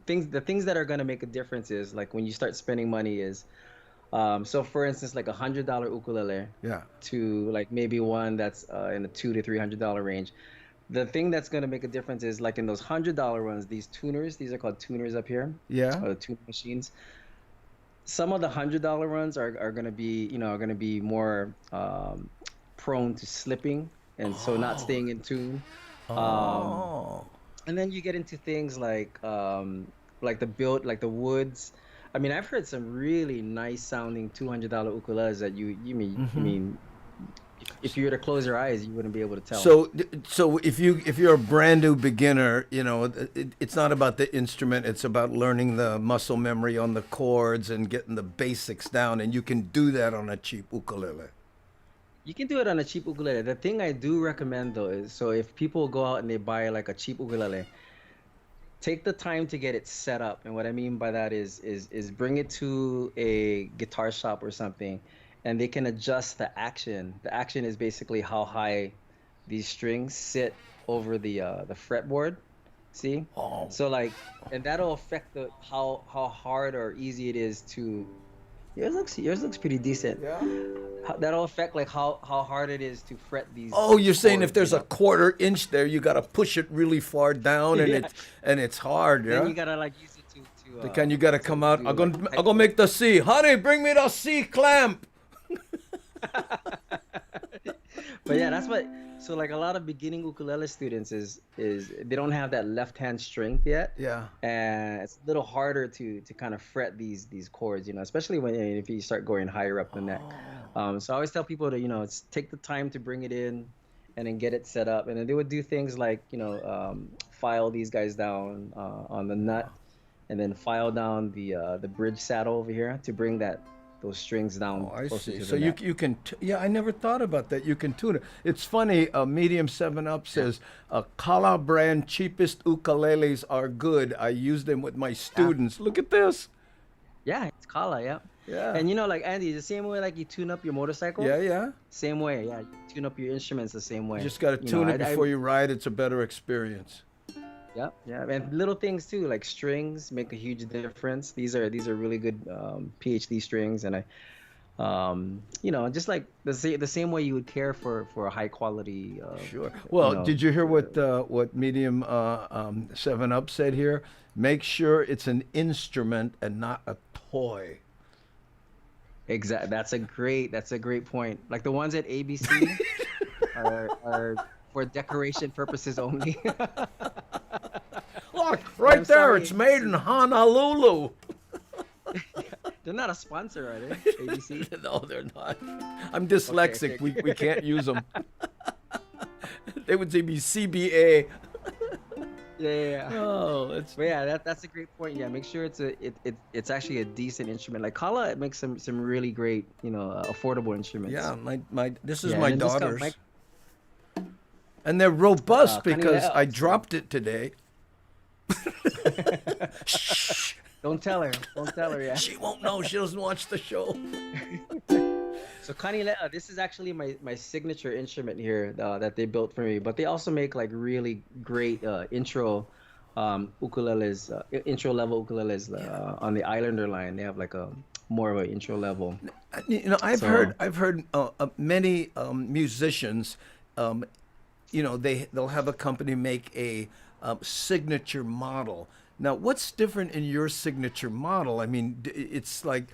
things that are gonna make a difference is like when you start spending money is, so for instance, like $100 ukulele Yeah. to like maybe one that's in the $200 to $300 range. The thing that's gonna make a difference is like in those $100 ones, these tuners, these are called tuners up here, Yeah. or the tune machines. Some of the $100 runs are gonna be more prone to slipping and so not Oh. staying in tune. Um, Oh. and then you get into things like the build, like the woods. I mean, I've heard some really nice sounding $200 ukuleles that Mm-hmm. if you were to close your eyes, you wouldn't be able to tell. So if you're a brand new beginner, it's not about the instrument. It's about learning the muscle memory on the chords and getting the basics down. And you can do that on a cheap ukulele. You can do it on a cheap ukulele. The thing I do recommend though is, so if people go out and they buy like a cheap ukulele, take the time to get it set up. And what I mean by that is bring it to a guitar shop or something, and they can adjust the action. The action is basically how high these strings sit over the fretboard. See? Oh. So like, and that'll affect how hard or easy it is to. Yours looks pretty decent. Yeah. That'll affect like how hard it is to fret these Oh, you're these saying if chords, there's a 1/4 inch there, you got to push it really far down, and Yeah. it's hard. Then Yeah. you gotta like use it to The kind you got to come out. do I'm like gonna make the C. Honey, bring me the C clamp. But yeah, that's what. So like a lot of beginning ukulele students is they don't have that left hand strength yet, Yeah. and it's a little harder to kind of fret these chords, especially if you start going higher up the neck. So I always tell people to take the time to bring it in, and then get it set up, and then they would do things like file these guys down on the nut, and then file down the bridge saddle over here to bring those strings down Oh, I closer see. to So the neck. you can yeah, I never thought about that. You can tune it. It's funny. Medium 7-Up says Kala brand cheapest ukuleles are good. I use them with my students. Look at this. Yeah, it's Kala, yeah. Yeah. And like Andy, the same way like you tune up your motorcycle, Yeah. same way, yeah. You tune up your instruments the same way. You just got to tune it before you ride. It's a better experience. Yeah. And little things too, like strings make a huge difference. These are really good PhD strings, and just like the same way you would care for a high quality. Sure. Well, did you hear what Medium 7-Up said here? Make sure it's an instrument and not a toy. Exactly. That's a great point. Like the ones at ABC are for decoration purposes only. Look, right I'm there. sorry, It's made in Honolulu. They're not a sponsor, are they? ABC? No, they're not. I'm dyslexic. Okay. We can't use them. They would say be CBA. Yeah. Oh, it's But yeah, that's a great point. Yeah, make sure it's actually a decent instrument. Like Kala, it makes some really great, affordable instruments. yeah. My this is Yeah, my and then just got daughter's, and they're robust Kanina because I else. dropped it today. Shh. Don't tell her. Don't tell her. Yeah. She won't know. She doesn't watch the show. So Kanilea, this is actually my signature instrument here that they built for me. But they also make like really great intro ukuleles, intro level ukuleles Yeah. on the Islander line. They have like a more of an intro level. You know, So I've heard many musicians, um, you know, they'll have a company make a signature model. Now, what's different in your signature model? I mean, it's like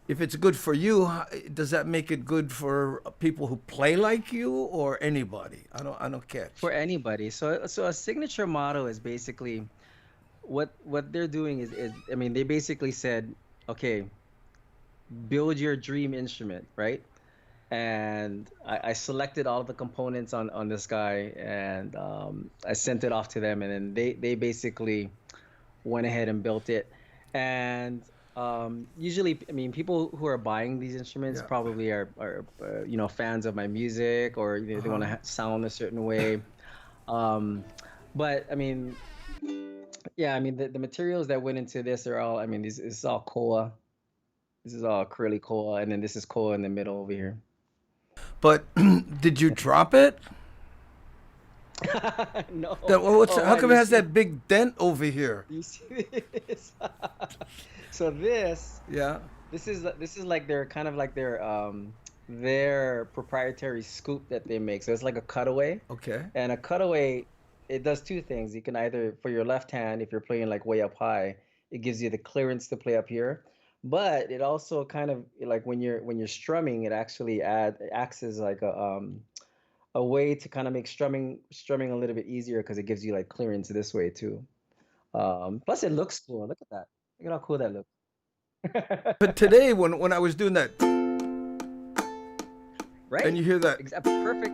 if it's good for you, does that make it good for people who play like you or anybody? I don't catch. for anybody, so a signature motto is basically what they're doing is I mean they basically said, okay, build your dream instrument, right? And I selected all the components on this guy, and I sent it off to them, and then they basically went ahead and built it. And usually, I mean, people who are buying these instruments Yeah. probably are you know, fans of my music, or you know, they want to sound a certain way. Um, but I mean, yeah, I mean, the materials that went into this are all, I mean, this is all koa. This is all acrylic koa, and then this is koa in the middle over here. But did you drop it? No. That, well, what's, Oh, how why? come it has that big dent over here? You see this? So Yeah. this is like their proprietary scoop that they make. So it's like a cutaway. Okay. And a cutaway, it does two things. You can either, for your left hand, if you're playing like way up high, it gives you the clearance to play up here. But it also kind of like when you're strumming, it actually acts as like a way to kind of make strumming a little bit easier because it gives you like clearance this way too. Plus it looks cool. Look at that. Look at how cool that looks. But today, when I was doing that, and Right? you hear that,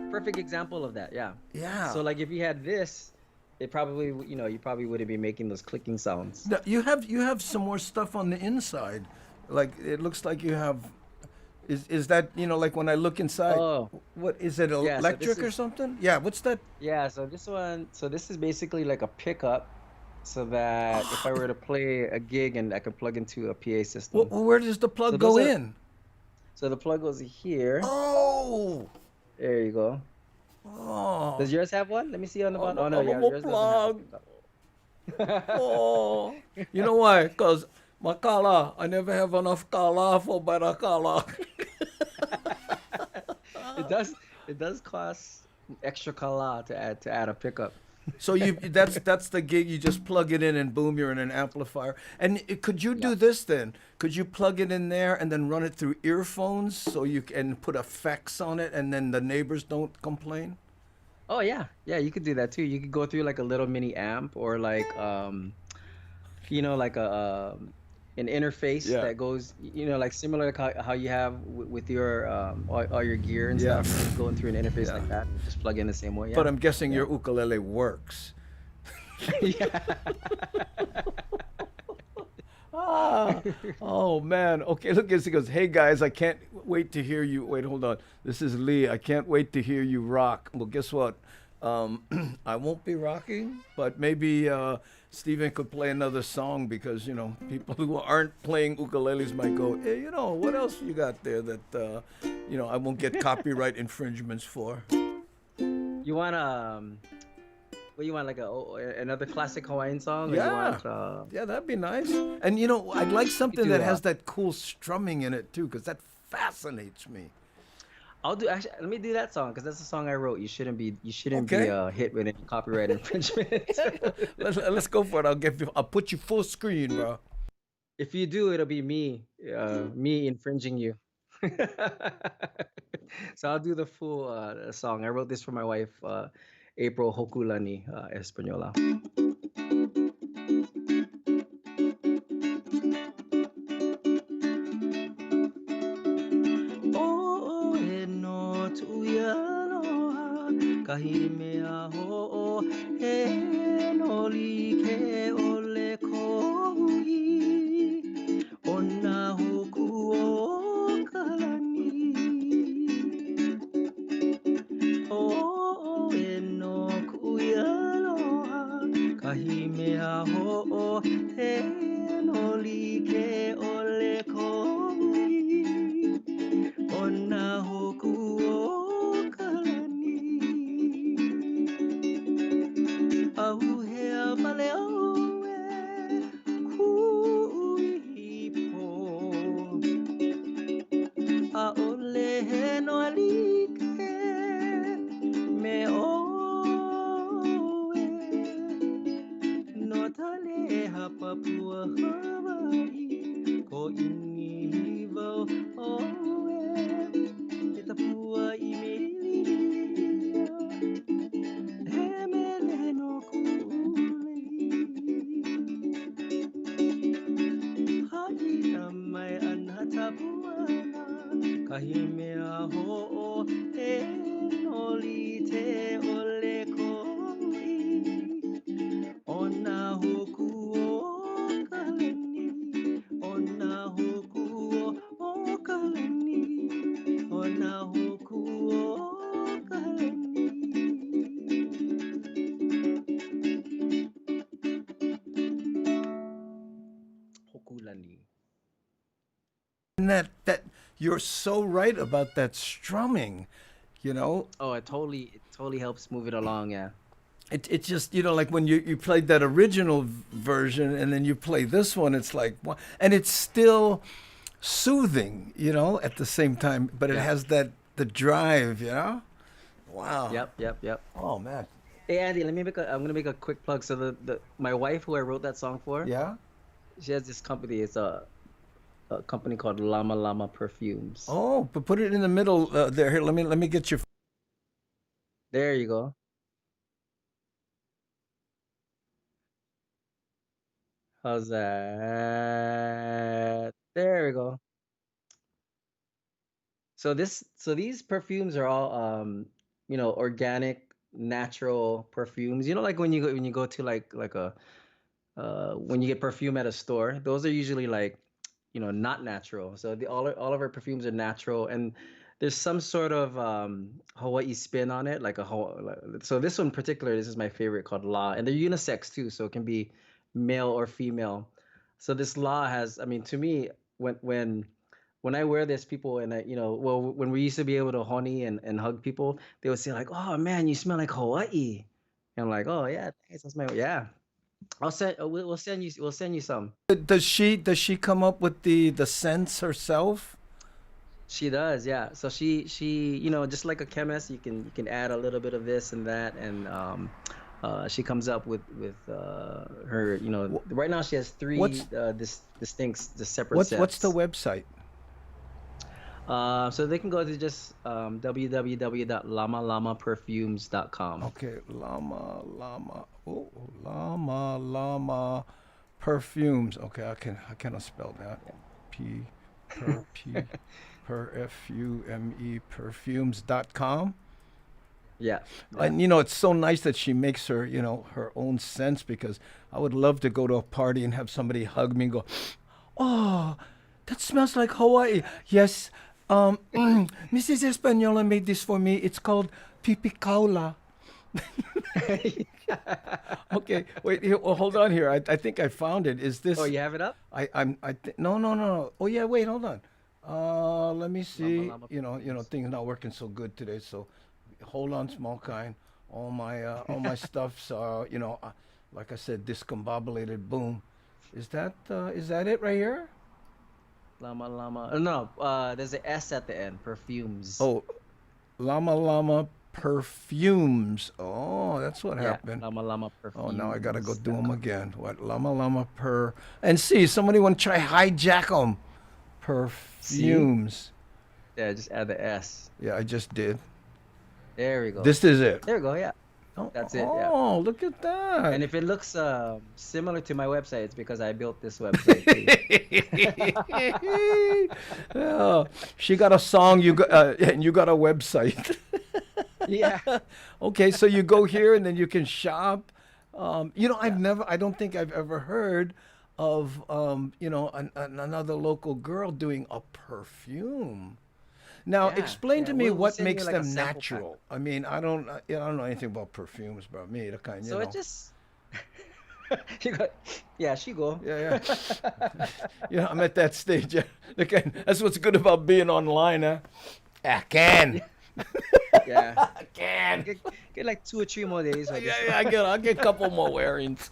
Perfect example of that. Yeah. yeah. So like if you had this, it probably you know, you probably wouldn't be making those clicking sounds. Now, you have some more stuff on the inside, like it looks like you have. Is that, you know, like when I look inside? Oh, What is it? yeah, so this Electric or is something? Yeah. What's that? yeah, so this one, so this is basically like a pickup so that if I were to play a gig and I could plug into a PA system. Where does the So plug those go are in? so the plug goes here. Oh, There you go. oh, Does yours have one? Let me see on the bottom. Oh no, yeah, I'm a yours doesn't have a plug. pickup. Oh, you know why? Cause my kala, I never have enough kala for better kala. It does it does cost extra kala to add a pickup. So you that's the gig. You just plug it in and boom, you're in an amplifier. And could you Yeah. do this then? Could you plug it in there and then run it through earphones so you can put effects on it and then the neighbors don't complain? Oh yeah. Yeah, you could do that too. You could go through like a little mini amp or like you know, like a an interface Yeah. that goes, you know, like similar like how you have with your all your gear and Yeah. stuff. You could go in through an interface Yeah. like that and just plug in the same way. But Yeah. I'm guessing Yeah. your ukulele works. Yeah. Ah, oh man. Okay, look, he goes, hey guys, I can't wait to hear you. Wait, hold on. This is Lee. I can't wait to hear you rock. Well, guess what? Um, I won't be rocking, but maybe Steven could play another song because, you know, people who aren't playing ukuleles might go, hey, you know, what else you got there that, you know, I won't get copyright infringements for? You want what you want, like another classic Hawaiian song, or you Yeah. want Yeah, that'd be nice. And, you know, I'd like you could something do that has that cool strumming in it, too, because that fascinates me. I'll do actually let me do that song because that's the song I wrote. You shouldn't be Okay. hit with any copyright infringement. Let's go for it. I'll put you full screen, bro. If you do, it'll be me infringing you. So I'll do the full song. I wrote this for my wife, April Hokulani Espaniola. O e no tuia loa kahime a ho e no like o le koui o na hoku o kalani o e no kuia loa kahime a ho e no like kahime aho o e noli te ole koi. Ona huku o kalani. Ona huku o kalani. Ona huku o kalani. Hokulani. And that you're so right about that strumming, you know. Oh, it totally helps move it along, yeah. It just, you know, like when you played that original version and then you play this one, it's like, and it's still soothing, you know, at the same time, but it Yep. has that the drive, you know. Wow. Yep, yep, yep. Oh man. Hey Andy, I'm gonna make a quick plug. So the my wife who I wrote that song for, Yeah. she has this company. It's a company called Llama Llama Perfumes. Oh, but put it in the middle there. Here, let me get your. There you go. How's that? There we go. So these perfumes are all organic, natural perfumes. You know, like when you go to like a when you get perfume at a store, those are usually like, not natural. So all of our perfumes are natural, and there's some sort of Hawaii spin on it, like so this one in particular, this is my favorite, called La, and they're unisex too, so it can be male or female. So this La has, I mean, to me, when I wear this, people, and well, when we used to be able to honey and hug people, they would say like, "Oh man, you smell like Hawaii." And I'm like, "Oh yeah, thanks. That's my yeah." We'll send you some. Does she come up with the scents herself? She does, yeah. So she just like a chemist, you can add a little bit of this and that, and she comes up with her. Right now she has three What's distinct, separate what's the sets. website? So they can go to just www.lamalamaperfumes.com. Okay, oh, llama perfumes. Okay, I cannot spell that. P P Perfume perfumes.com. Yeah, yeah. And you know, it's so nice that she makes her, you know, her own scents, because I would love to go to a party and have somebody hug me and go, "Oh, that smells like Hawaii." Yes, Mrs. Espanola made this for me. It's called pipicaula. Okay, wait. Here, well, hold on here. I think I found it. Is Oh, this? you have it up? No, no, no, no. Oh yeah, wait, hold on. Let me Lama see. Lama You know, perfumes. things not working so good today. So, hold on, small kind. All my stuff's like I said, discombobulated. Boom. Is that it right here? Lama Lama. No, there's an S at the end. Perfumes. Oh, Llama Llama perfumes. Oh, that's what Yeah, happened. Lama Lama Oh, now I gotta go do them Perfumes.com. again. What? Llama Llama per and see, somebody want to try hijack them. See? Perfumes. Yeah, just add the S. Yeah, I just did. There we go. This is it. There we go. Yeah, Oh, that's it. Yeah. oh, look at that. And if it looks similar to my website, it's because I built this website too. Oh, she got a song, you got and you got a website. Yeah. Okay, so you go here and then you can shop. Yeah. I don't think I've ever heard of, another local girl doing a perfume. Now, Yeah. explain Yeah. to me We'll what send you makes like a them sample pack. natural. I mean, I don't know anything about perfumes, but me, the kind, So it just you got yeah, she go. yeah, yeah. I'm at that stage. Yeah. The kind, that's what's good about being online, huh? I can. Yeah. I can. Get like 2 or 3 more days, I Yeah, guess. yeah, I'll get a couple more wearings.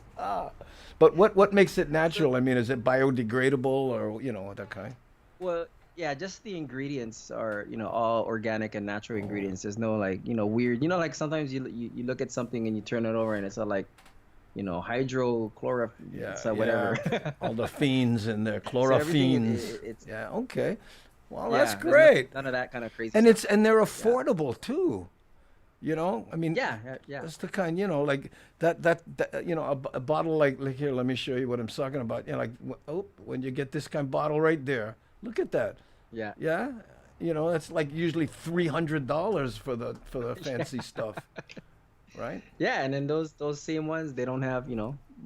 But what makes it So, natural? I mean, is it biodegradable, or that kind? well, yeah, just the ingredients are, all organic and natural ingredients. There's no like, weird, like sometimes you look at something and you turn it over and it's all like, hydrochloro, Yeah, it's whatever. yeah. All the fiends and the So everything chlorophines. it's Yeah, okay. Well, that's yeah, there's no, great. none of that kind of crazy And stuff. they're Yeah. affordable too. I mean, Yeah, yeah, yeah. that's the kind, like that a bottle like here, let me show you what I'm talking about. Like when you get this kind of bottle right there. Look at that. Yeah. Yeah. That's like usually $300 for the Yeah. fancy stuff, right? Yeah, and then those same ones, they don't have,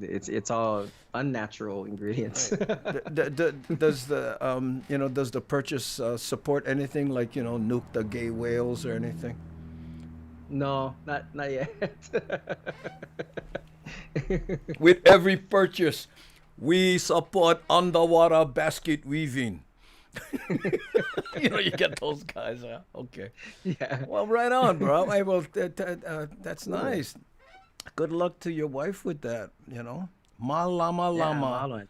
it's all unnatural ingredients. Right. Does the purchase support anything like nuke the gay whales or anything? No, not yet. With every purchase, we support underwater basket weaving. You get those guys. Huh? Okay. Yeah. Well, right on, bro. Hey, well, that's Cool. nice. Good luck to your wife with that. Ma lama Yeah, lama. mahalo.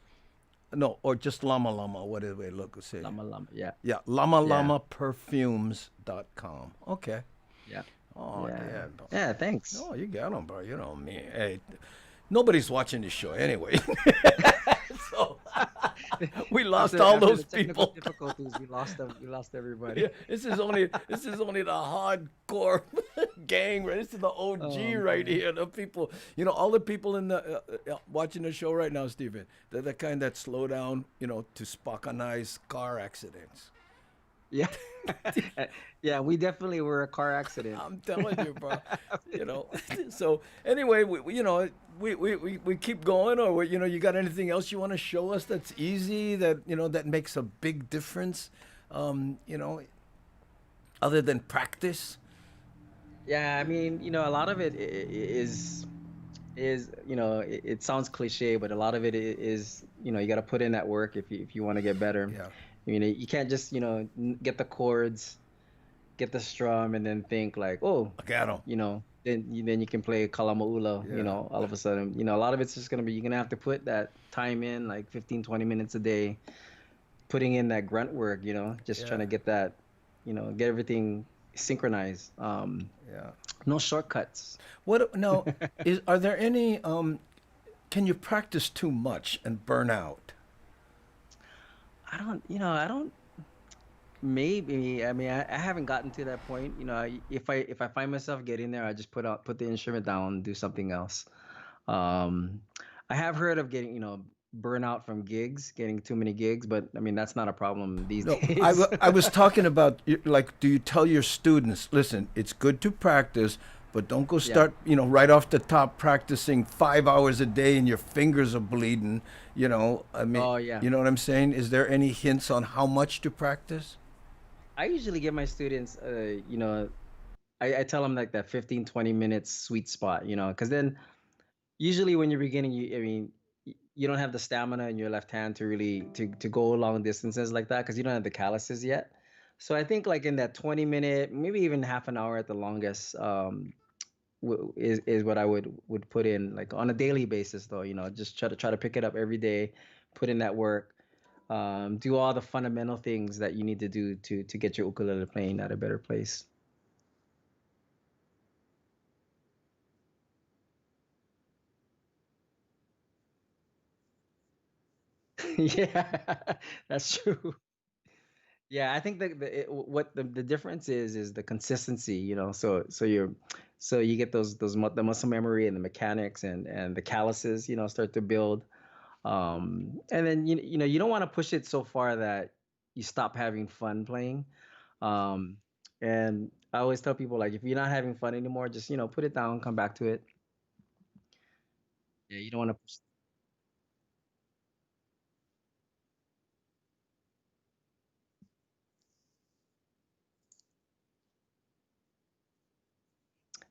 No, or just llama llama. What did we look say? Lama lama. Yeah. Yeah, llama Yeah. llama perfumes.com. Okay. Yeah. Oh, Yeah. yeah. Yeah, thanks. Oh, you got them, bro. You know me. Hey, nobody's watching this show anyway. So we lost all After the those technical people. difficulties, we lost them. We lost Yeah, everybody. this is only the hardcore gang, right? This is the OG Oh right man. here. The people, all the people in the watching the show right now, Stephen. They're the kind that slow down, to spockanize car accidents. Yeah. Yeah, we definitely were a car accident. I'm telling you, bro. You know. So anyway, we keep going, or you got anything else you want to show us that's easy that makes a big difference, other than practice. Yeah, I mean, a lot of it is it sounds cliche, but a lot of it is you got to put in that work if you want to get better. Yeah, You can't just get the chords, get the strum, and then think like, oh, I got 'em. then you can play kalamaula. Yeah, All of a sudden, a lot of it's just gonna be you're gonna have to put that time in, like 15, 20 minutes a day, putting in that grunt work. Just trying yeah, to get that, get everything synchronized. yeah. No shortcuts. What now? Are there any? Can you practice too much and burn out? I don't. Maybe. I mean, I haven't gotten to that point. If I find myself getting there, I just put the instrument down, do something else. Um, I have heard of getting, burnout from gigs, getting too many gigs, but I mean, that's not a problem these No, I, days. wa- I was talking about like, do you tell your students, listen, it's good to practice, but don't go Yeah. start, right off the top practicing 5 hours a day and your fingers are bleeding. I mean, Oh, yeah. you know what I'm saying? Is there any hints on how much to practice? I usually give my students, I tell them like that 15, 20 minutes sweet spot, because then usually when you're beginning, I mean, you don't have the stamina in your left hand to really to go long distances like that because you don't have the calluses yet. So I think like in that 20 minute, maybe even half an hour at the longest, is what I would put in like on a daily basis though. Just try to pick it up every day, put in that work, do all the fundamental things that you need to do to get your ukulele playing at a better place. Yeah, that's true. Yeah, I think what the difference is the consistency, so you get the muscle memory and the mechanics and the calluses, start to build. And then you don't want to push it so far that you stop having fun playing. Um, and I always tell people like if you're not having fun anymore, just put it down, come back to it. Yeah, you don't want to push.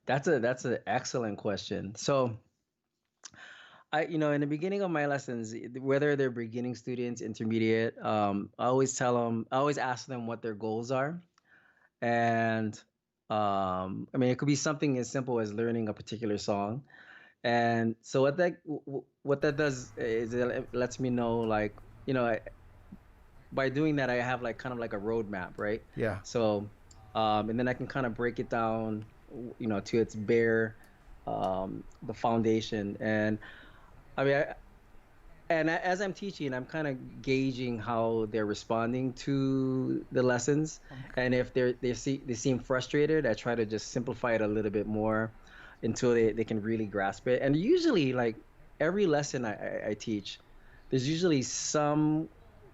That's an excellent question. So in the beginning of my lessons, whether they're beginning students, intermediate, I always ask them what their goals are. And I mean, it could be something as simple as learning a particular song. And so what that does is it lets me know, like, by doing that, I have like kind of like a roadmap, right? Yeah. So, and then I can kind of break it down, to its bare, the foundation. And I mean, as I'm teaching, I'm kind of gauging how they're responding to the lessons, and if they seem frustrated, I try to just simplify it a little bit more until they can really grasp it. And usually, like every lesson I teach, there's usually some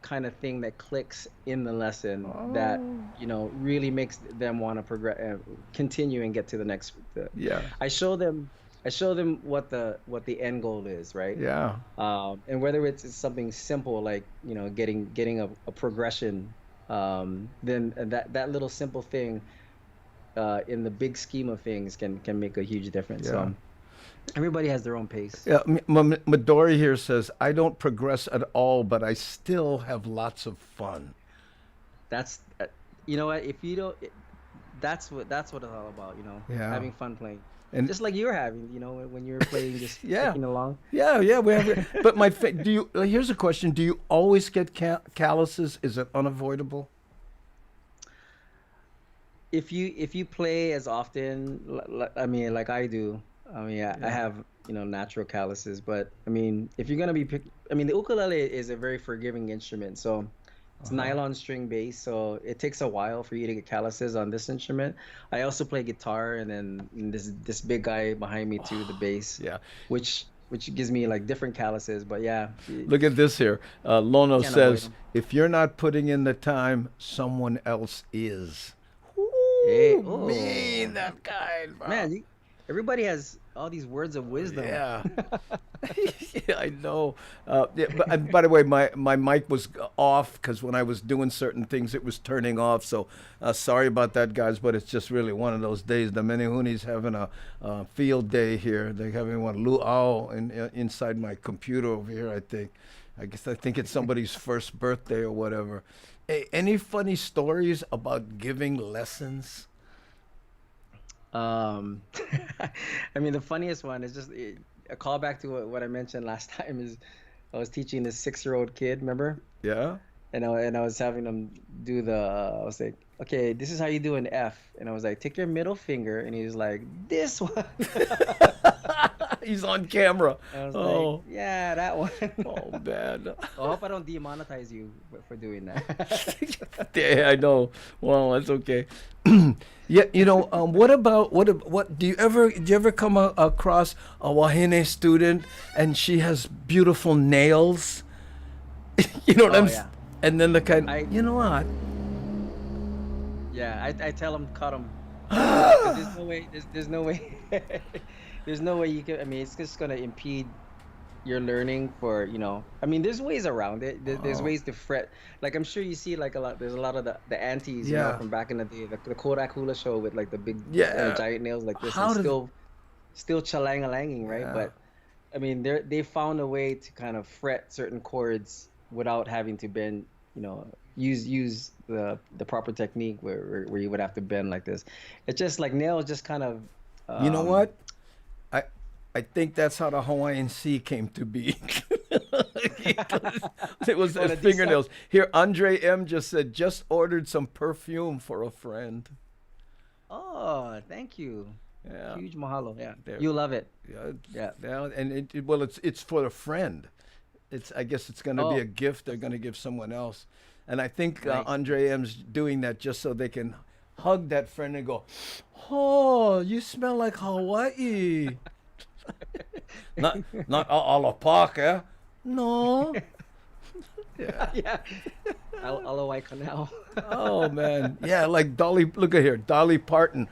kind of thing that clicks in the lesson that Oh, really makes them want to progress, continue and get to the next. yeah, I show them, I show them what the end goal is, right? yeah, And whether it's something simple like getting a progression, then that little simple thing, in the big scheme of things, can make a huge difference. yeah. So everybody has their own pace. Yeah, Midori here says, I don't progress at all, but I still have lots of fun. That's you know what, if you don't that's what it's all about, Yeah. having fun playing, And just like you're having, when you're playing, just yeah, ticking along. yeah, yeah. We have, but do you, here's a question. Do you always get calluses? Is it unavoidable? If you play as often, I mean, like I do, I mean, I Yeah. have, natural calluses, but I mean, if you're gonna be I mean, the ukulele is a very forgiving instrument, so it's Uh-huh. nylon string based, so it takes a while for you to get calluses on this instrument. I also play guitar, and then this big guy behind me too, the bass, Yeah. which gives me like different calluses, but yeah, Look at this here. Lono can't avoid says, them. if you're not putting in the time, someone else is. Hey, Ooh, mean oh that guy, bro. man, everybody has all these words of wisdom. Yeah. Yeah, I know. Yeah, but and by the way, my mic was off because when I was doing certain things, it was turning off. So sorry about that, guys. But it's just really one of those days. The Menehuni's having a field day here. They're having one luau inside my computer over here. I think it's somebody's first birthday or whatever. Hey, any funny stories about giving lessons? Um, I mean, the funniest one is just a callback to what I mentioned last time. Is I was teaching this 6-year-old kid, remember? Yeah. And I was having him do I was like, okay, this is how you do an F. And I was like, take your middle finger. And he was like, this one. He's on camera. I was like, Oh, yeah, that one. oh man. I hope I don't demonetize you for doing that. Yeah, I know. Well, that's okay. Yeah, what about what do you ever come across a Wahine student and she has beautiful nails? You know what Oh yeah. and then the kind, I you know what? Yeah, I tell him cut them, because there's no way there's no way you can. I mean, it's just gonna impede your learning for, I mean, there's ways around it. There's Oh, ways to fret. Like, I'm sure you see like a lot. There's a lot of the aunties, yeah, from back in the day, the Kodak Hula show with like the big, yeah. giant nails like this, and How does still chalang-a-langing, right? yeah? But I mean, they found a way to kind of fret certain chords without having to bend, use the proper technique where you would have to bend like this. It's just like nails just kind of, You know um what? I I think that's how the Hawaiian Sea came to be. It was on his a decent. fingernails. Here, Andre M just said, just ordered some perfume for a friend. Oh, thank you. Yeah, Huge mahalo. Yeah. there. You love it. Yeah, Yeah. yeah, and well, it's for a friend. I guess it's going to be a Oh, gift they're going to give someone else, and I think nice. Andre M's doing that just so they can hug that friend and go, "Oh, you smell like Hawaii." Not a la park, eh? No. Yeah. Yeah. Alawai Canal. Oh man, yeah, like Dolly. Look at here, Dolly Parton.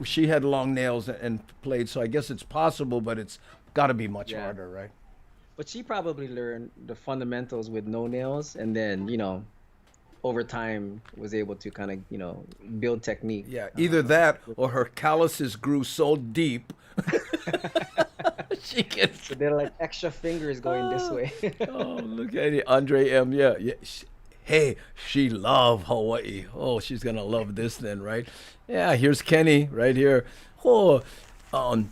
She had long nails and played, so I guess it's possible, but it's got to be much Yeah. harder, right? But she probably learned the fundamentals with no nails, and then, over time was able to kind of, build technique. Yeah, either that With, or her calluses grew so deep she can. so they're like extra fingers going this Oh, way. oh, look at it, Andre M. Yeah, yeah. Hey, she love Hawaii. Oh, she's gonna love this then, right? Yeah. Here's Kenny right here. Oh, um,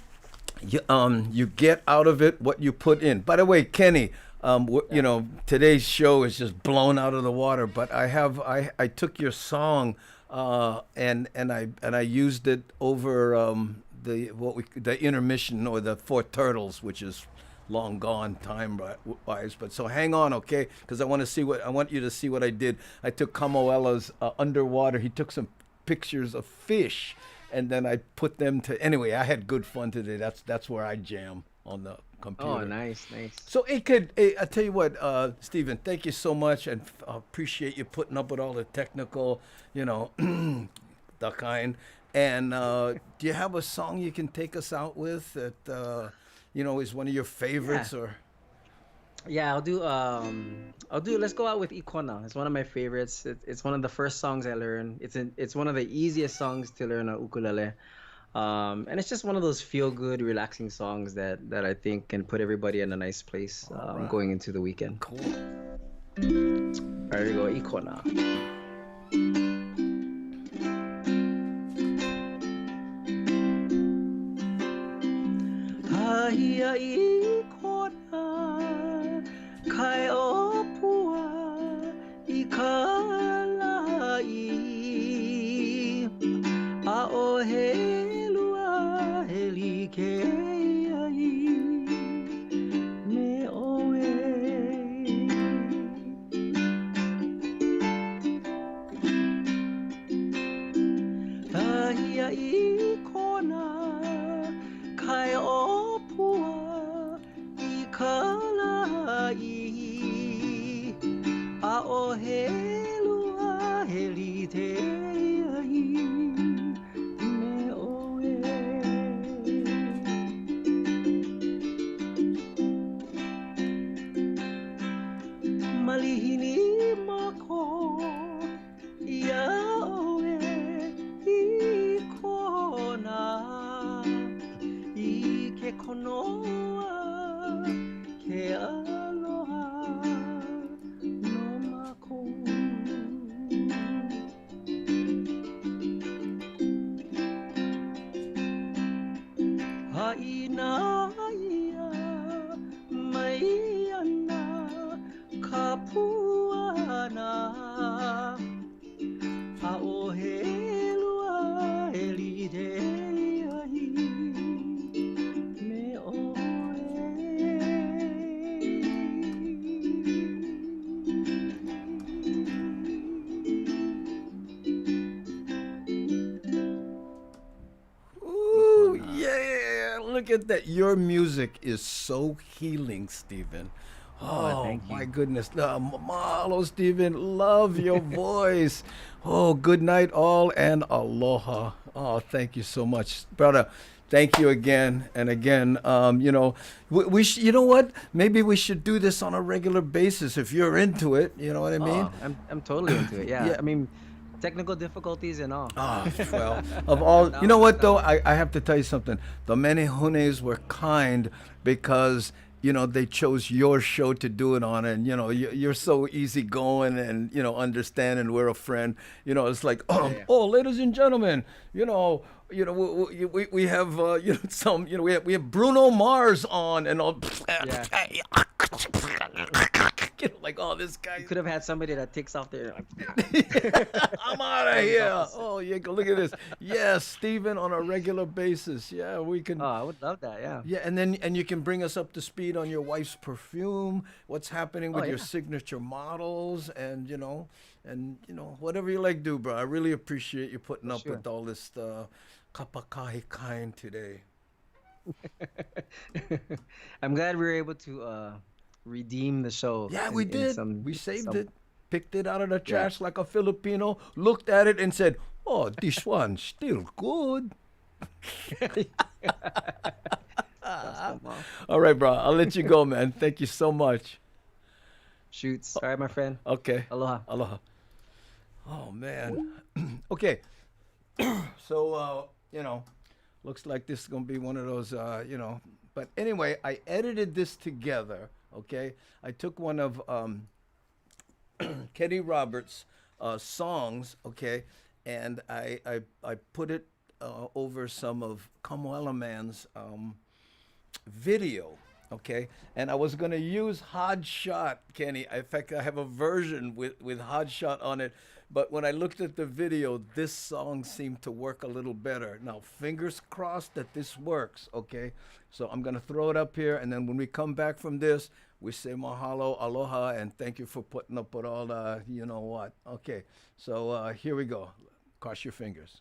you get out of it what you put in. By the way, Kenny, Yeah. today's show is just blown out of the water. But I took your song, and I used it over the intermission or the Four Turtles, which is long gone time wise. But so hang on, okay? Because I want you to see what I did. I took Kamoela's underwater. He took some pictures of fish, and then I put them to. Anyway, I had good fun today. That's where I jam. on the Oh, computer. nice, nice. So it could. I tell you what, Stephen. Thank you so much, and appreciate you putting up with all the technical, the kind. And do you have a song you can take us out with that is one of your Yeah. favorites? Or Yeah, I'll do let's go out with Icona. It's one of my favorites. It's one of the first songs I learned. It's one of the easiest songs to learn on ukulele. And it's just one of those feel good, relaxing songs that I think can put everybody in a nice place all right, going into the weekend. cool. There you go, Icona. Haya Icona, kai opua, ikalai, a o helua, helikeai, me oe. Ahia Icona, kai opua, ikalai, a o helua, heliteai, me oe. Malihini mako, ia oe, Icona, I ke konoa, ke aloha, no mako. Haina ia, mai ana, kapuana, a o helua, heliteai, me oe. Ooh, Icona. yeah! Look at that. Your music is so healing, Stephen. Oh, Oh thank my you. goodness. Mahalo, Stephen. Love your voice. Oh, good night, all, and aloha. Oh, thank you so much, brother. Thank you again and again. You know what? Maybe we should do this on a regular basis if you're into it. You know what I mean? Oh, I'm totally into it. Yeah, Yeah. I mean, technical difficulties and all. Ah, well, of all, you know Down, what though? down. I have to tell you something. The Menehunes were kind because, they chose your show to do it on. And, you're so easygoing and, understanding we're a friend. It's like, Yeah, yeah. oh, ladies and gentlemen, we have, we have Bruno Mars on and all. Yeah. Like, oh, this You guy. could have had somebody that takes off their like, I'm out of runs off here. the set. Oh, yeah, look at this. Yes, Stephen, on a regular basis. Yeah, we Oh, can. I would love that. Yeah. Yeah, and you can bring us up to speed on your wife's perfume, what's happening Oh, with your yeah. signature models, and whatever you like do, bro. I really appreciate you putting For up sure. with all this kapakahi kind today. I'm glad we were able to redeem the show Yeah, we in did. We saved some it, picked it out of the yeah. trash like a Filipino, looked at it and said, "Oh, this one's still good." That's the mom. All right, bro. I'll let you go, man. Thank you so much. Shoots. All right, my friend. Okay. Aloha. Aloha. Oh man. Okay. So looks like this is gonna be one of those But anyway, I edited this together. Okay. I took one of Kenny Roberts' songs. Okay, and I put it over some of Kamuela Man's video. Okay, and I was going to use Hot Shot, Kenny. In fact, I have a version with Hot Shot on it. But when I looked at the video, this song seemed to work a little better. Now, fingers crossed that this works. Okay, so I'm going to throw it up here, and then when we come back from this, we say mahalo, aloha, and thank you for putting up with all the you know what. Okay, so here we go. Cross your fingers.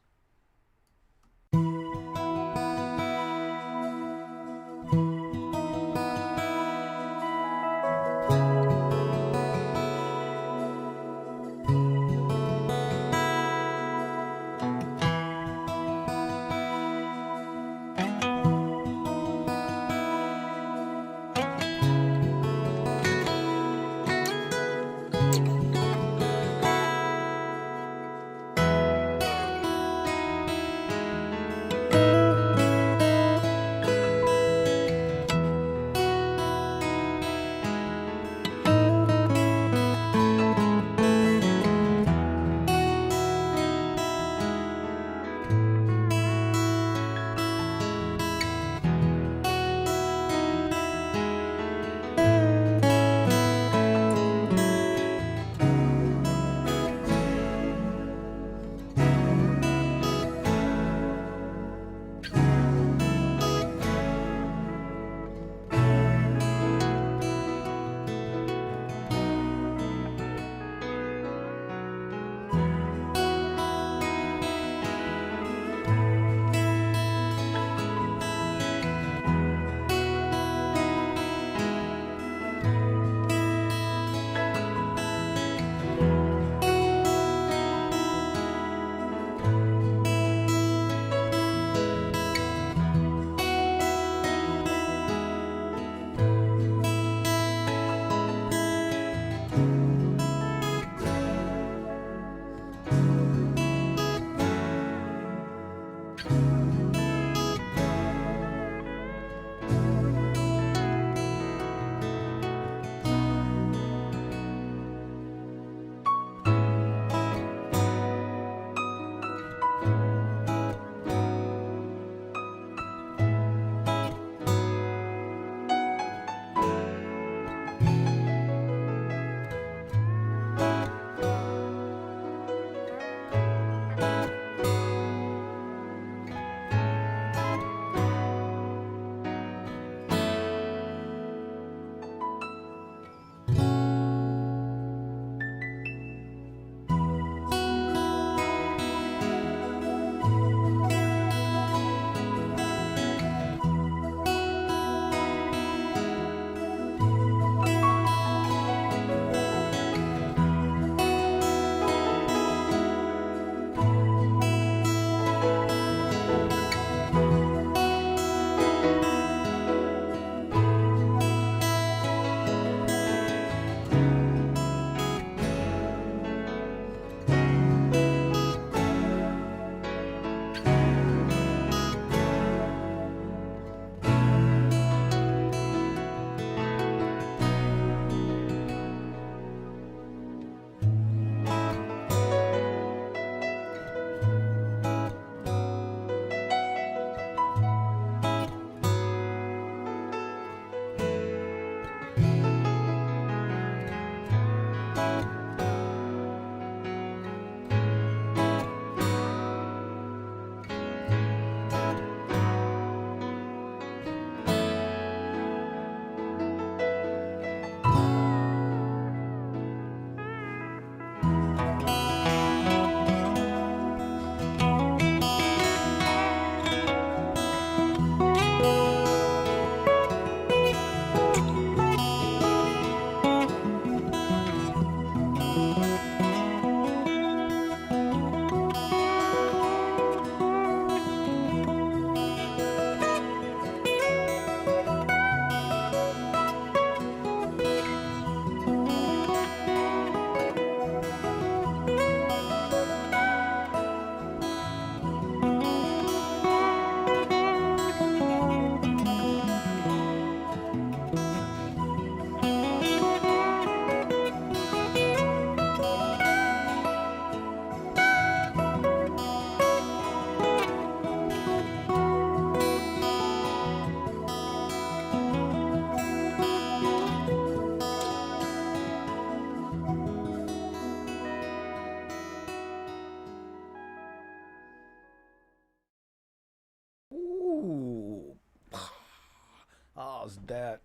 How's that?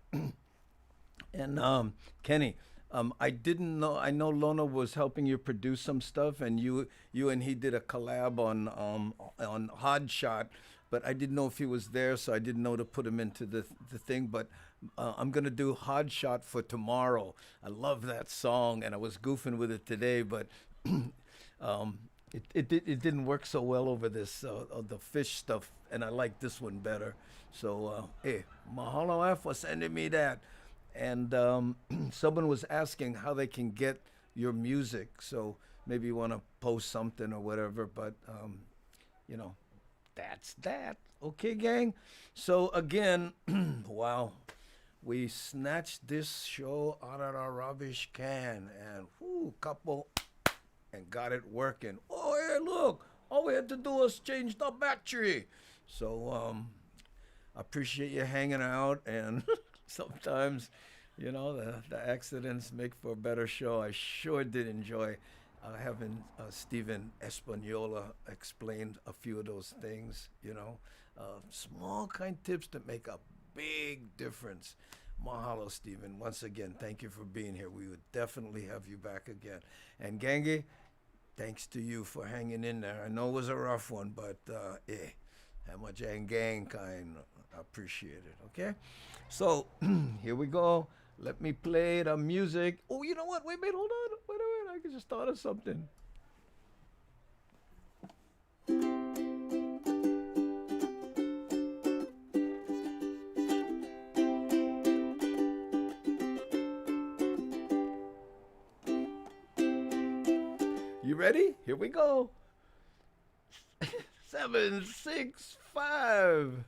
And Kenny, I didn't know. I know Lona was helping you produce some stuff, and you and he did a collab on Hot Shot. But I didn't know if he was there, so I didn't know to put him into the thing. But I'm gonna do Hot Shot for tomorrow. I love that song, and I was goofing with it today, but it didn't work so well over this the fish stuff, and I like this one better. So hey, mahalo for sending me that. And someone was asking how they can get your music. So maybe you want to post something or whatever. But you know, that's that. Okay, gang. So again, wow, we snatched this show out of our rubbish can, and whoo, couple, and got it working. Oh, hey, look! All we had to do was change the battery. So I appreciate you hanging out, and sometimes, you know, the accidents make for a better show. I sure did enjoy having Stephen Espaniola explain a few of those things, you know. Small kind tips that make a big difference. Mahalo, Stephen. Once again, thank you for being here. We would definitely have you back again. And Gangi, thanks to you for hanging in there. I know it was a rough one, but how much and gang kind, I appreciate it. Okay, so here we go. Let me play the music. Oh, you know what? Wait, hold on. Wait. I just thought of something. You ready? Here we go. 7, 6, 5.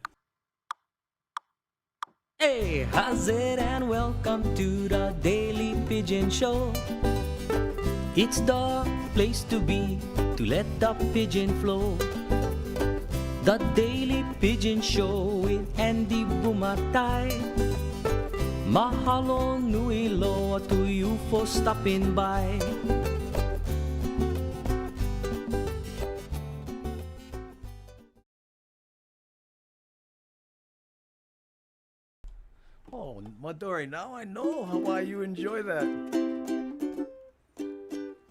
Hey, how's it and welcome to the Daily Pigeon Show. It's the place to be to let the pigeon flow. The Daily Pigeon Show with Andy Bumatay. Mahalo nui loa to you for stopping by. Oh, Maduri, now I know why you enjoy that.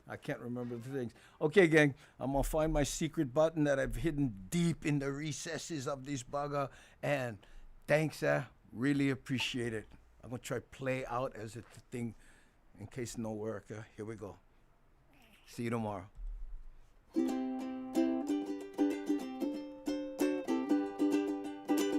I can't remember the things. Okay, gang, I'm going to find my secret button that I've hidden deep in the recesses of this bugger. And thanks, really appreciate it. I'm going to try play out as if the thing, in case no work. Here we go. See you tomorrow.